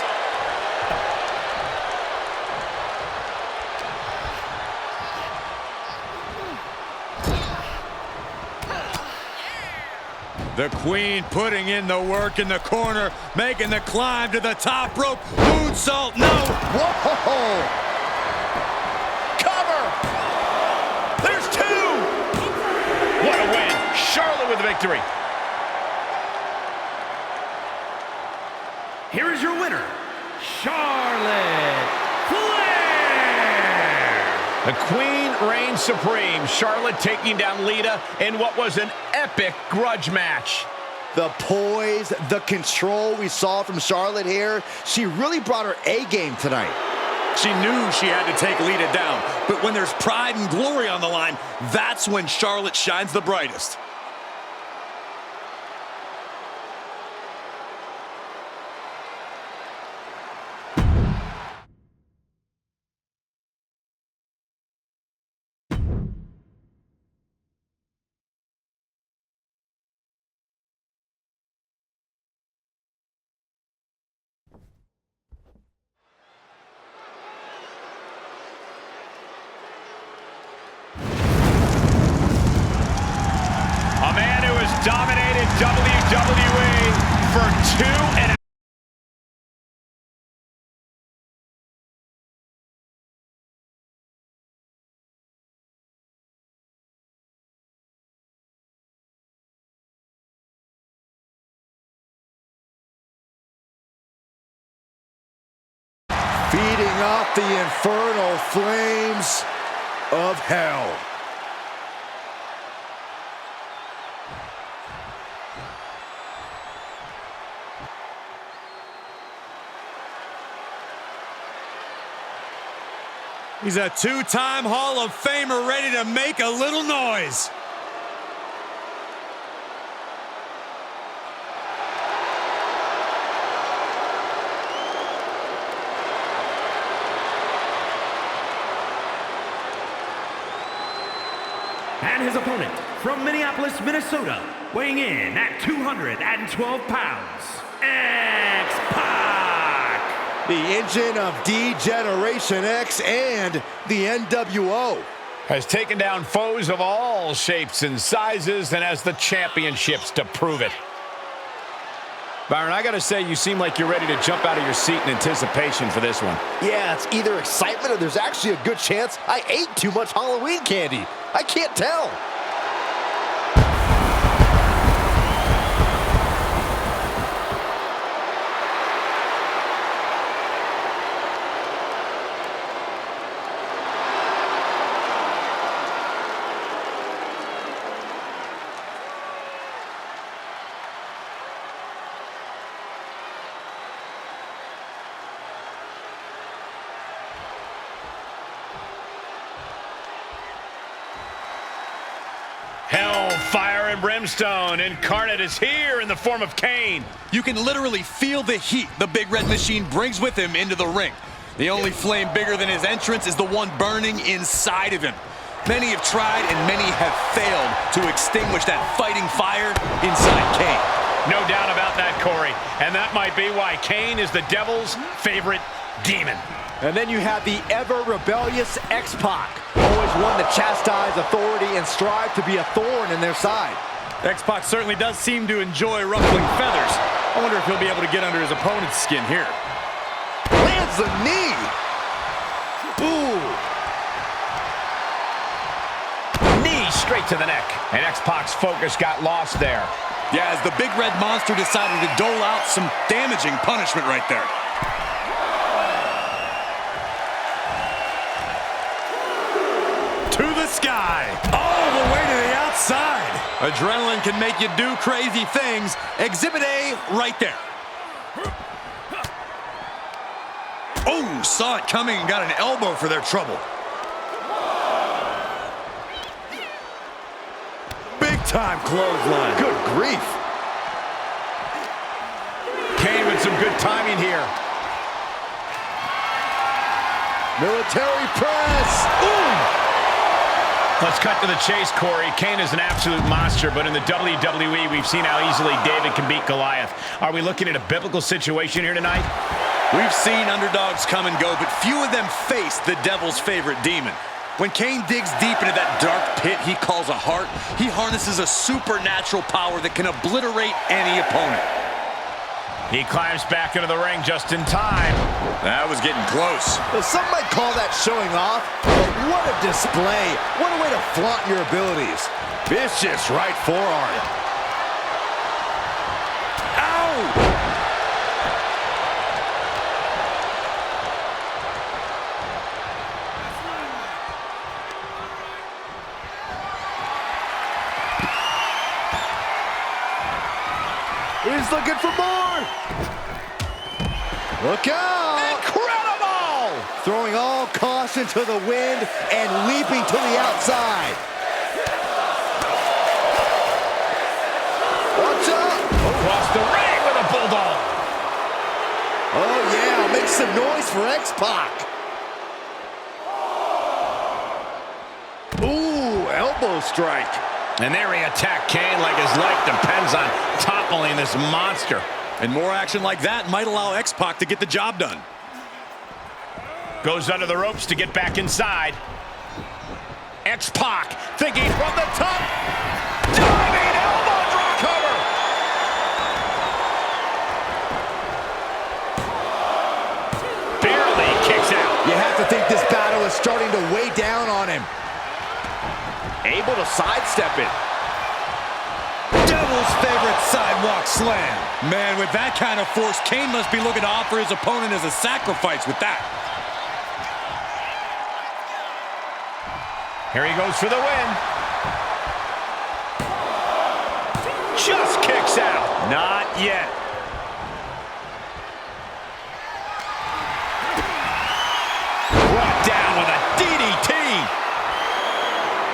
The Queen putting in the work in the corner, making the climb to the top rope. Moonsault, no. Whoa! Cover! There's two! What a win! Charlotte with the victory. Here is your winner, Charlotte Flair! The Queen reigns supreme. Charlotte taking down Lita in what was an epic grudge match. The poise, the control we saw from Charlotte here. She really brought her A game tonight. She knew she had to take Lita down, but when there's pride and glory on the line, that's when Charlotte shines the brightest. feeding off the infernal flames of hell. He's a two-time Hall of Famer ready to make a little noise. And his opponent from Minneapolis, Minnesota, weighing in at 212 pounds, X-Pac. The engine of D-Generation X and the NWO. Has taken down foes of all shapes and sizes and has the championships to prove it. Byron, I got to say, you seem like you're ready to jump out of your seat in anticipation for this one. Yeah, it's either excitement or there's actually a good chance I ate too much Halloween candy. I can't tell. Hell, fire, and brimstone. Incarnate is here in the form of Kane. You can literally feel the heat the Big Red Machine brings with him into the ring. The only flame bigger than his entrance is the one burning inside of him. Many have tried and many have failed to extinguish that fighting fire inside Kane. No doubt about that, Corey. And that might be why Kane is the devil's favorite demon. And then you have the ever-rebellious X-Pac. Always one to chastise authority and strive to be a thorn in their side. X-Pac certainly does seem to enjoy ruffling feathers. I wonder if he'll be able to get under his opponent's skin here. Lands the knee. Ooh. Knee straight to the neck. And X-Pac's focus got lost there. Yeah, as the Big Red Monster decided to dole out some damaging punishment right there. To the sky, all the way to the outside. Adrenaline can make you do crazy things. Exhibit A right there. Oh, saw it coming and got an elbow for their trouble. Big time clothesline. Good grief. Kane with some good timing here. Military press. Ooh. Let's cut to the chase, Corey. Kane is an absolute monster, but in the WWE, we've seen how easily David can beat Goliath. Are we looking at a biblical situation here tonight? We've seen underdogs come and go, but few of them face the devil's favorite demon. When Kane digs deep into that dark pit he calls a heart, he harnesses a supernatural power that can obliterate any opponent. He climbs back into the ring just in time. That was getting close. Well, some might call that showing off, but what a display. What a way to flaunt your abilities. Vicious right forearm. Ow! He's looking for more. Look out. Incredible! Throwing all caution to the wind and leaping to the outside. Watch out. Across the ring with a bulldog. Oh, yeah. Make some noise for X-Pac. Ooh, elbow strike. And there he attacked Kane like his life depends on toppling this monster. And more action like that might allow X-Pac to get the job done. Goes under the ropes to get back inside. X-Pac thinking from the top. Diving elbow drop cover. Barely kicks out. You have to think this battle is starting to weigh down on him. Able to sidestep it. Devil's favorite sidewalk slam. Man, with that kind of force, Kane must be looking to offer his opponent as a sacrifice with that. Here he goes for the win. Just kicks out. Not yet. Brought down with a DDT.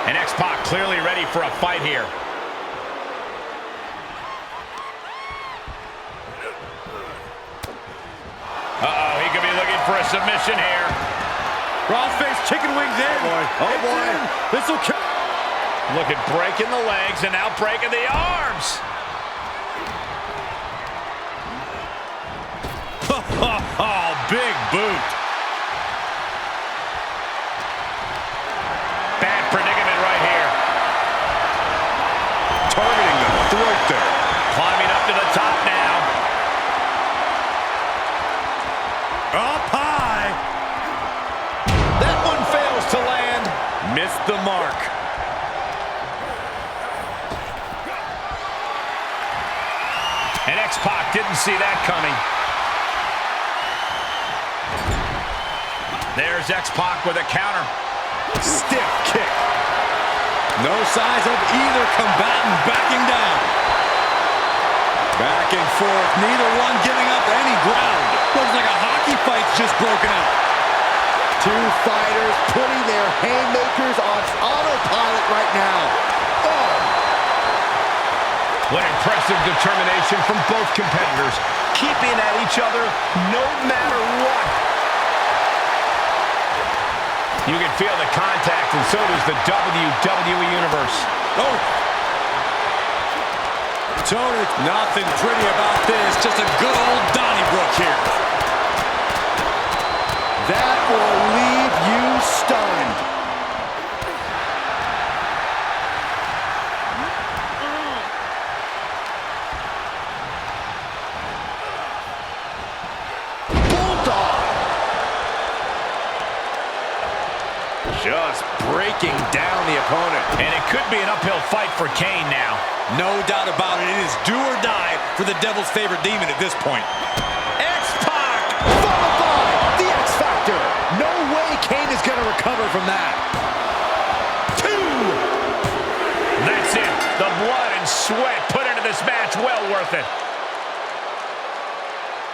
And X-Pac clearly ready for a fight here. Uh-oh, he could be looking for a submission here. Crossface chicken wings in. Oh boy. This will kill. Look at breaking the legs and now breaking the arms. Oh, big boot. Bad predicament right here. Targeting the throat there. Climbing up to the top now. Up high. That one fails to land. Missed the mark. And X-Pac didn't see that coming. There's X-Pac with a counter. Stiff kick. No signs of either combatant backing down. Back and forth, neither one giving up any ground. Looks like a hockey fight's just broken out. Two fighters putting their haymakers on autopilot right now. Oh! What impressive determination from both competitors, keeping at each other no matter what. You can feel the contact, and so does the WWE Universe. Oh! Tony, nothing pretty about this. Just a good old Donnybrook here. That will leave you stunned. Bulldog. Just breaking down the opponent. And it could be an uphill fight for Kane now. No doubt about it. It is do or die for the Devil's favorite demon at this point. X-Pac! Followed by the X Factor. No way Kane is going to recover from that. Two. That's it. The blood and sweat put into this match. Well worth it.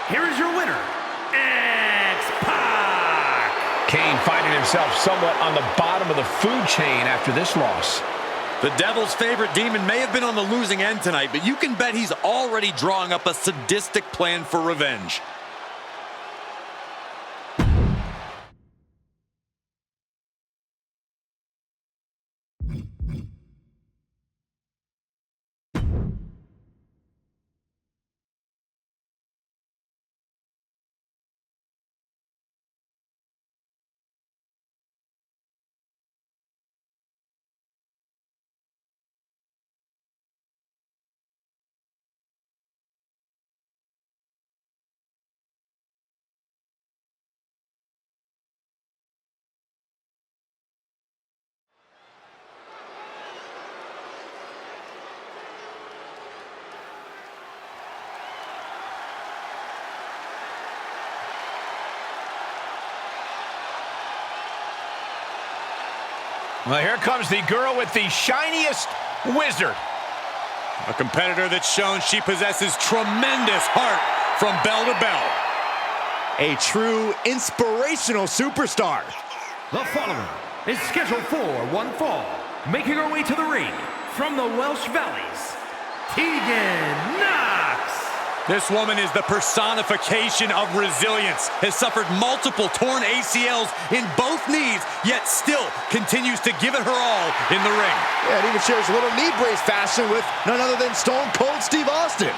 Here is your winner, X-Pac. Kane finding himself somewhat on the bottom of the food chain after this loss. The Devil's favorite demon may have been on the losing end tonight, but you can bet he's already drawing up a sadistic plan for revenge. Well, here comes the girl with the shiniest wizard. A competitor that's shown she possesses tremendous heart from bell to bell. A true inspirational superstar. The following is scheduled for one fall, making her way to the ring from the Welsh Valleys, Tegan Knox. This woman is the personification of resilience, has suffered multiple torn ACLs in both knees, yet still continues to give it her all in the ring. Yeah, and even shares a little knee brace fashion with none other than Stone Cold Steve Austin.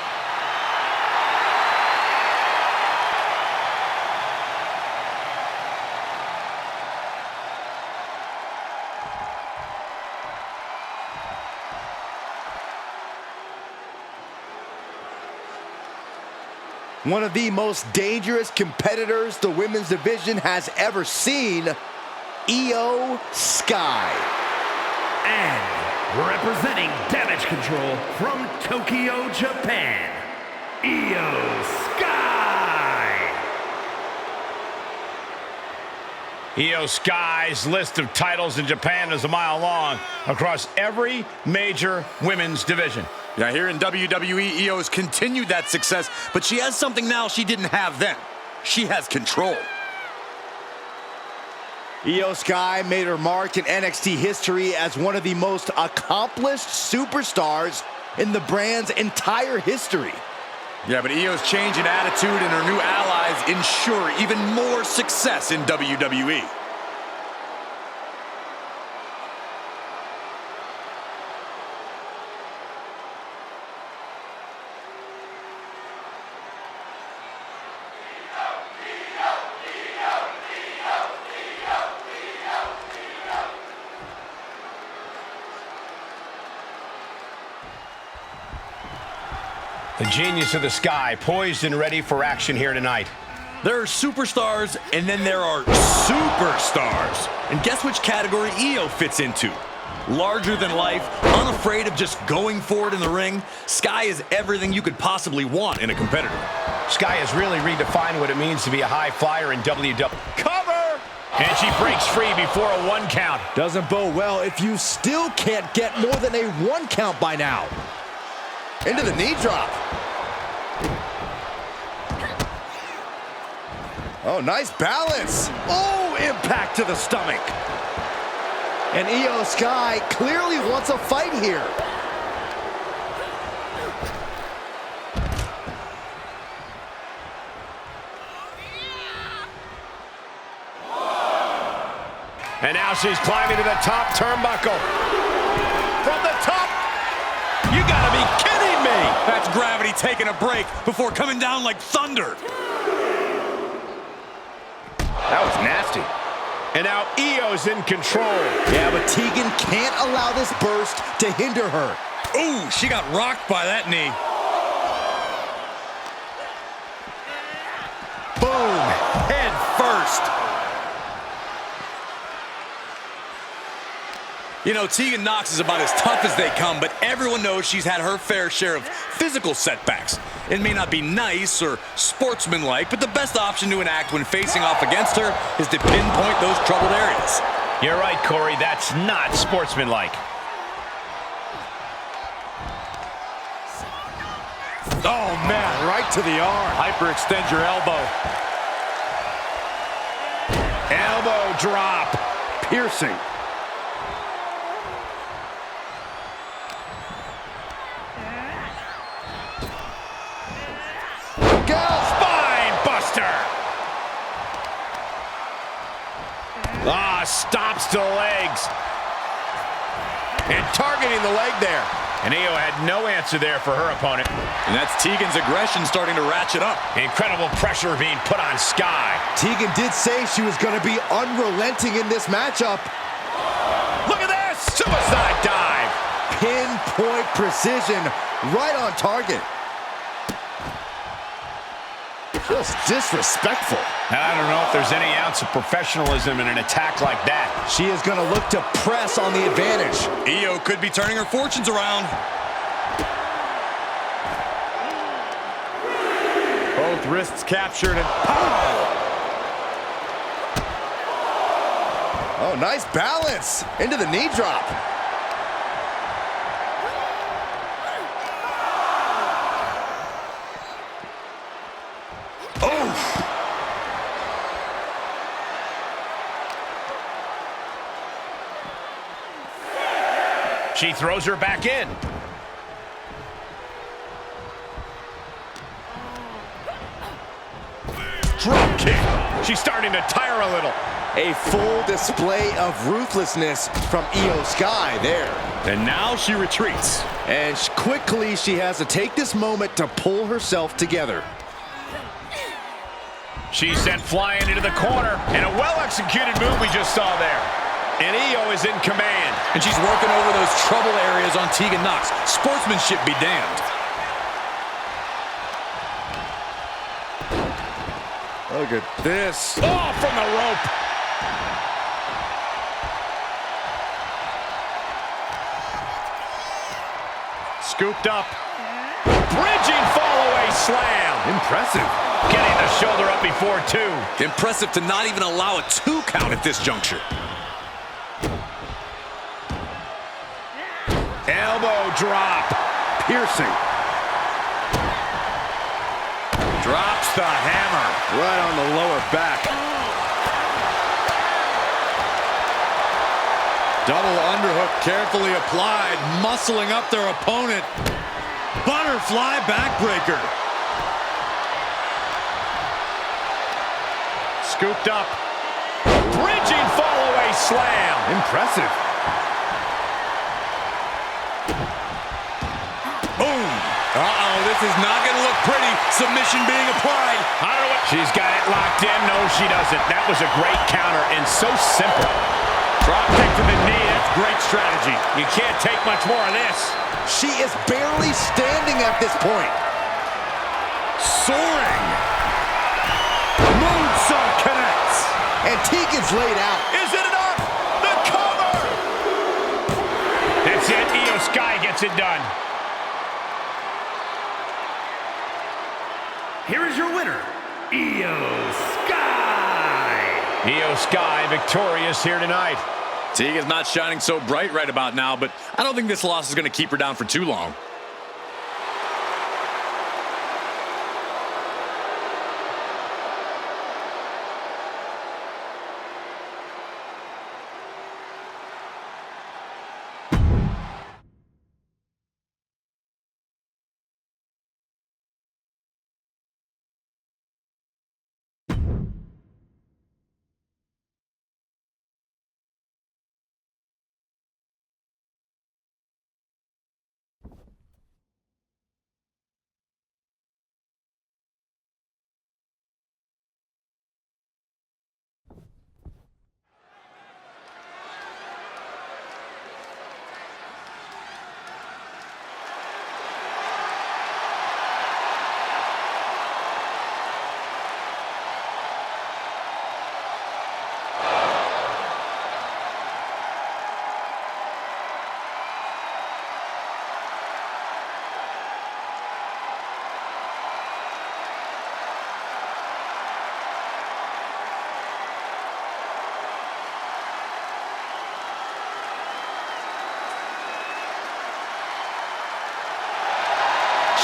One of the most dangerous competitors the women's division has ever seen, Io Sky. And representing Damage Control from Tokyo, Japan, Io Sky. Io Sky Skai's list of titles in Japan is a mile long across every major women's division. Yeah, here in WWE, Io has continued that success, but she has something now she didn't have then. She has control. Io Sky made her mark in NXT history as one of the most accomplished superstars in the brand's entire history. Yeah, but Io's change in attitude and her new allies ensure even more success in WWE. The genius of the Sky, poised and ready for action here tonight. There are superstars, and then there are superstars. And guess which category Io fits into? Larger than life, unafraid of just going for it in the ring. Sky is everything you could possibly want in a competitor. Sky has really redefined what it means to be a high flyer in WWE. Cover! And she breaks free before a 1 count. Doesn't bode well if you still can't get more than a 1 count by now. Into the knee drop. Oh, nice balance. Oh, impact to the stomach. And Io Sky clearly wants a fight here. And now she's climbing to the top turnbuckle. From the top. You gotta be kidding me. That's gravity taking a break before coming down like thunder. That was nasty. And now Io's in control. Yeah, but Tegan can't allow this burst to hinder her. Ooh, she got rocked by that knee. Boom, head first. You know, Tegan Nox is about as tough as they come, but everyone knows she's had her fair share of physical setbacks. It may not be nice or sportsmanlike, but the best option to enact when facing off against her is to pinpoint those troubled areas. You're right, Corey. That's not sportsmanlike. Oh, man, right to the arm. Hyperextend your elbow. Elbow drop. Piercing. Stops to the legs. And targeting the leg there. And Io had no answer there for her opponent. And that's Tegan's aggression starting to ratchet up. Incredible pressure being put on Sky. Tegan did say she was going to be unrelenting in this matchup. Look at this! Suicide dive! Pinpoint precision, right on target. Just disrespectful. I don't know if there's any ounce of professionalism in an attack like that. She is going to look to press on the advantage. Io could be turning her fortunes around. Both wrists captured and pow! Oh, nice balance. Into the knee drop. She throws her back in. Drop kick. She's starting to tire a little. A full display of ruthlessness from Io Sky there. And now she retreats. And quickly she has to take this moment to pull herself together. She's sent flying into the corner. And a well-executed move we just saw there. And Io is in command. And she's working over those trouble areas on Tegan Nox. Sportsmanship be damned. Look at this. Oh, from the rope. Scooped up. Bridging fall-away slam. Impressive. Getting the shoulder up before 2. Impressive to not even allow a 2 count at this juncture. elbow drop. Piercing. Drops the hammer. Right on the lower back. Double underhook carefully applied, muscling up their opponent. Butterfly backbreaker. Scooped up. Bridging fall-away slam. Impressive. Boom. Uh-oh, this is not going to look pretty. Submission being applied. I don't know what. She's got it locked in. No, she doesn't. That was a great counter and so simple. Drop kick to the knee. That's great strategy. You can't take much more of this. She is barely standing at this point. Soaring. Moonsault connects. And Tegan's laid out. Is it enough? The cover! That's it. Io Sky gets it done. Here is your winner, Io Sky. Io Sky victorious here tonight. Tegan's not shining so bright right about now, but I don't think this loss is going to keep her down for too long.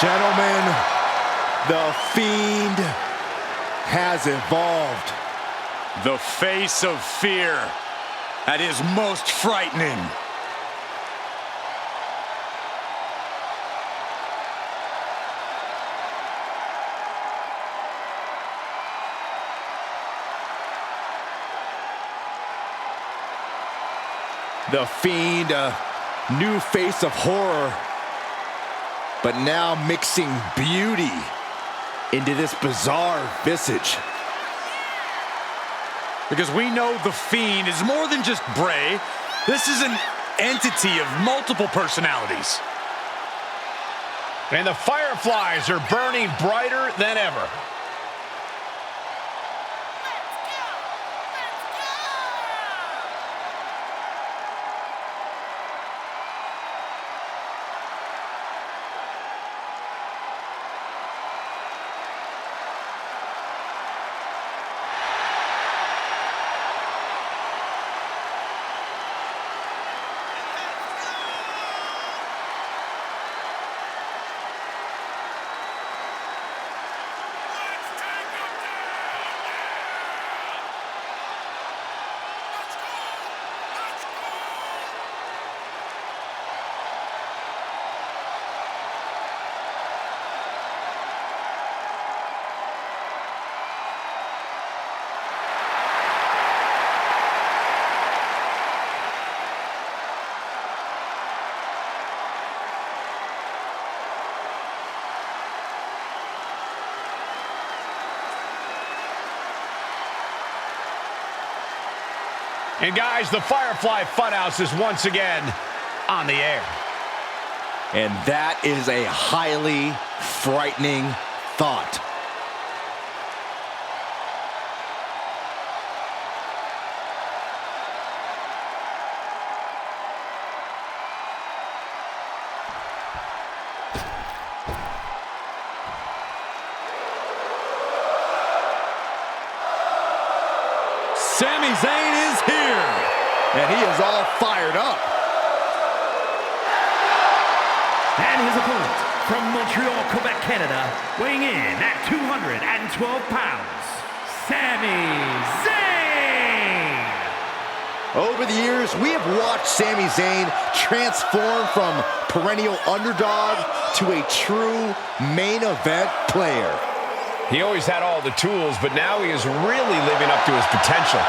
Gentlemen, the Fiend has evolved. The face of fear at his most frightening. The Fiend, a new face of horror, but now mixing beauty into this bizarre visage. Because we know the Fiend is more than just Bray. This is an entity of multiple personalities. And the Fireflies are burning brighter than ever. And guys, the Firefly Funhouse is once again on the air. And that is a highly frightening thought. Sami Zayn is here. And he is all fired up. And his opponent from Montreal, Quebec, Canada, weighing in at 212 pounds, Sami Zayn. Over the years, we have watched Sami Zayn transform from perennial underdog to a true main event player. He always had all the tools, but now he is really living up to his potential.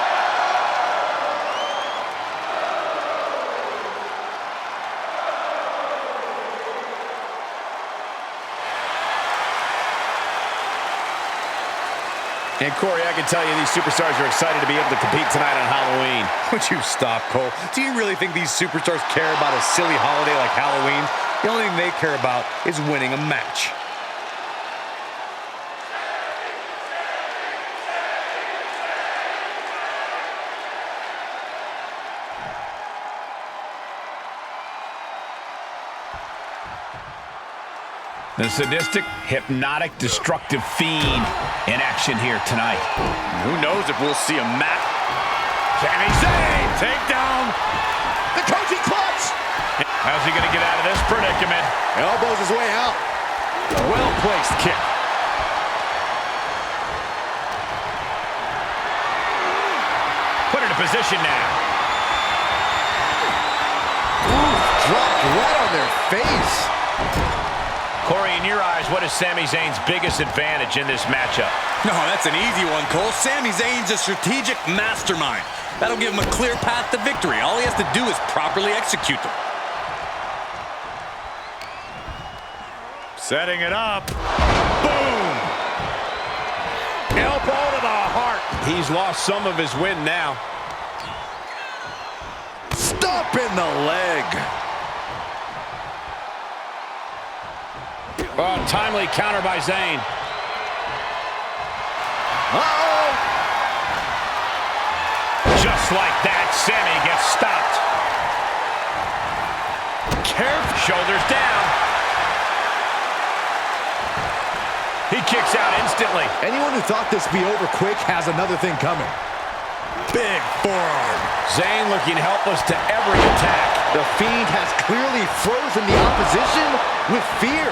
And Corey, I can tell you these superstars are excited to be able to compete tonight on Halloween. Would you stop, Cole? Do you really think these superstars care about a silly holiday like Halloween? The only thing they care about is winning a match. The sadistic, hypnotic, destructive Fiend in action here tonight. Who knows if we'll see a match? Sami Zayn, takedown. The coaching clutch! How's he going to get out of this predicament? Elbows his way out. Well-placed kick. Put it in position now. Ooh, dropped right on their face. Corey, in your eyes, what is Sami Zayn's biggest advantage in this matchup? No, that's an easy one, Cole. Sami Zayn's a strategic mastermind. That'll give him a clear path to victory. All he has to do is properly execute them. Setting it up. Boom! Elbow to the heart. He's lost some of his wind now. Stomp in the leg. Oh, timely counter by Zayn. Uh-oh! Just like that, Sami gets stopped. Careful. Shoulders down. He kicks out instantly. Anyone who thought this would be over quick has another thing coming. Big forearm. Zayn looking helpless to every attack. The Fiend has clearly frozen the opposition with fear.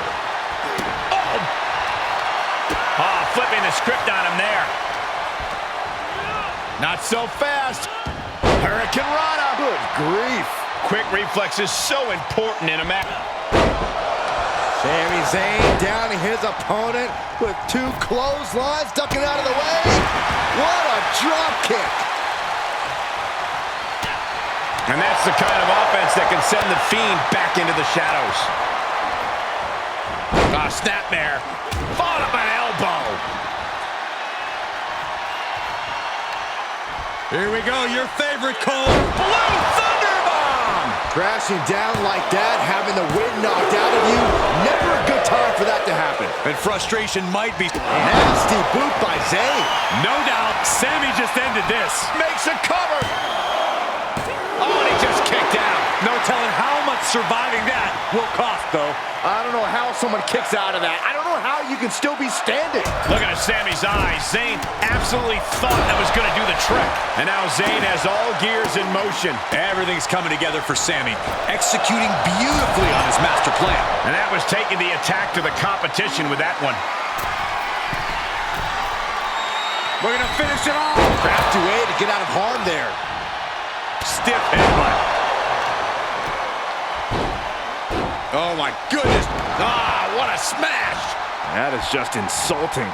Oh, flipping the script on him there. Not so fast. Hurricane Rana. Good grief. Quick reflex is so important in a match. Sami Zayn downing his opponent with two clotheslines, ducking out of the way. What a drop kick. And that's the kind of offense that can send the Fiend back into the shadows. Ah, snapmare. Followed up by an elbow. Here we go, your favorite, Cole. Blue Thunderbomb! Crashing down like that, having the wind knocked out of you, never a good time for that to happen. And frustration might be... Nasty boot by Zayn. No doubt, Sami just ended this. Makes a cover. Oh, and he just kicked out. No telling how much surviving that will cost, though. I don't know how someone kicks out of that. I don't know how you can still be standing. Look at Sami's eyes. Zayn absolutely thought that was going to do the trick. And now Zayn has all gears in motion. Everything's coming together for Sami, executing beautifully on his master plan. And that was taking the attack to the competition with that one. We're going to finish it off. Crafty way to get out of harm there. Stiff headbutt. Oh, my goodness. Ah, what a smash. That is just insulting.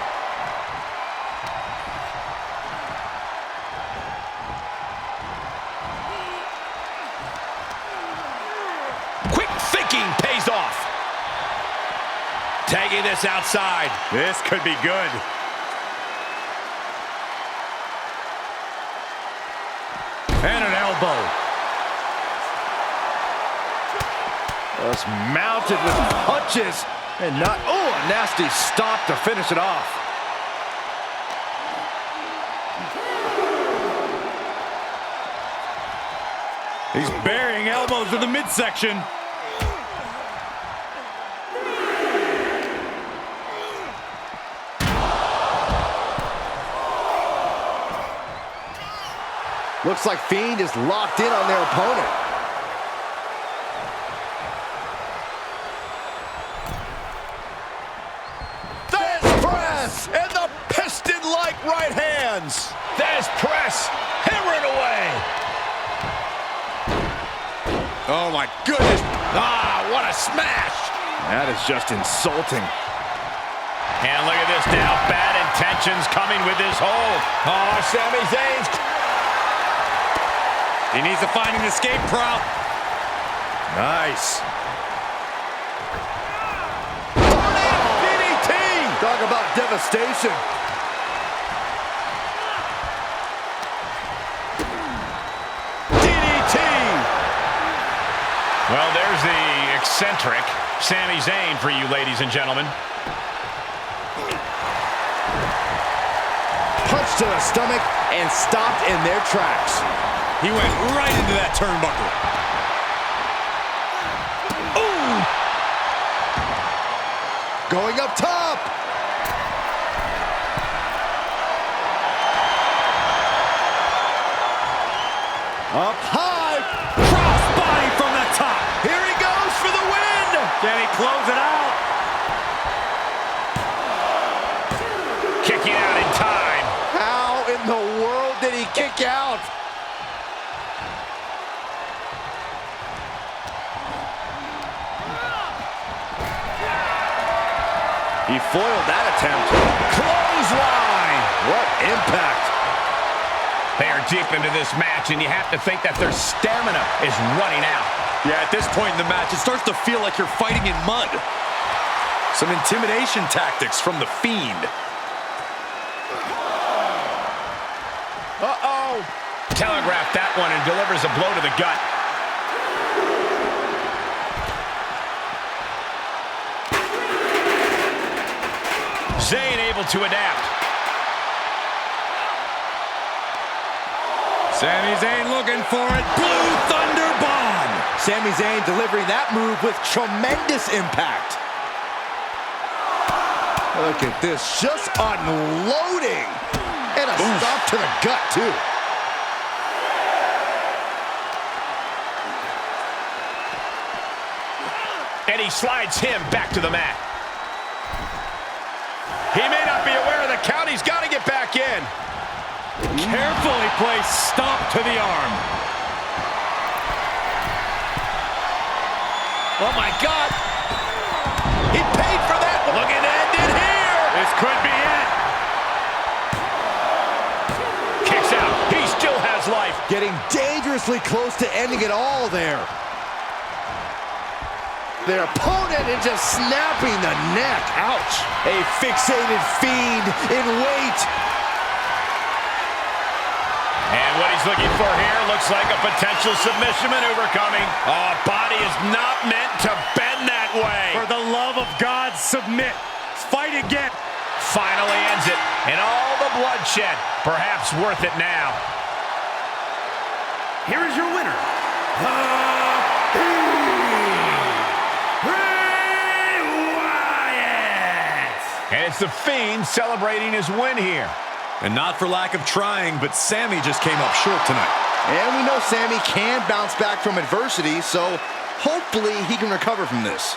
Quick thinking pays off. Tagging this outside. This could be good. And an elbow. Just mounted with punches and not, oh, a nasty stop to finish it off. He's burying elbows in the midsection. Looks like Fiend is locked in on their opponent. hands. There's press. Hammering away. Oh, my goodness. Ah, what a smash. That is just insulting. And look at this now. Bad intentions coming with his hold. Oh, Sami Zayn's. He needs to find an escape route. Nice. DDT. Talk about devastation. DDT. Well, there's the eccentric Sami Zayn for you, ladies and gentlemen. Punch to the stomach and stopped in their tracks. He went right into that turnbuckle. Ooh! Going up top. Up high. Crossbody from the top. Here he goes for the win. Can he close it out? Kicking out in time. How in the world did he kick out? He foiled that attempt. Clothesline. What impact. They are deep into this match, and you have to think that their stamina is running out. Yeah, at this point in the match, it starts to feel like you're fighting in mud. Some intimidation tactics from the Fiend. Uh-oh. Telegraphed that one and delivers a blow to the gut. Zayn able to adapt. Sami Zayn looking for it. Blue Thunder Bomb. Sami Zayn delivering that move with tremendous impact. Look at this, just unloading. And a stop to the gut, too. And he slides him back to the mat. He may not be aware of the count. He's got to get back in. Carefully placed stomp to the arm. Oh, my God. He paid for that. Looking to end it here. This could be it. Kicks out. He still has life. Getting dangerously close to ending it all there. Their opponent is just snapping the neck. Ouch. A fixated Fiend in weight. And what he's looking for here looks like a potential submission maneuver coming. Oh, body is not meant to bend that way. For the love of God, submit. Fight again. Finally ends it. And all the bloodshed, perhaps worth it now. Here is your winner, Bray Wyatt! And it's the Fiend celebrating his win here. And not for lack of trying, but Sami just came up short tonight. And we know Sami can bounce back from adversity, so hopefully he can recover from this.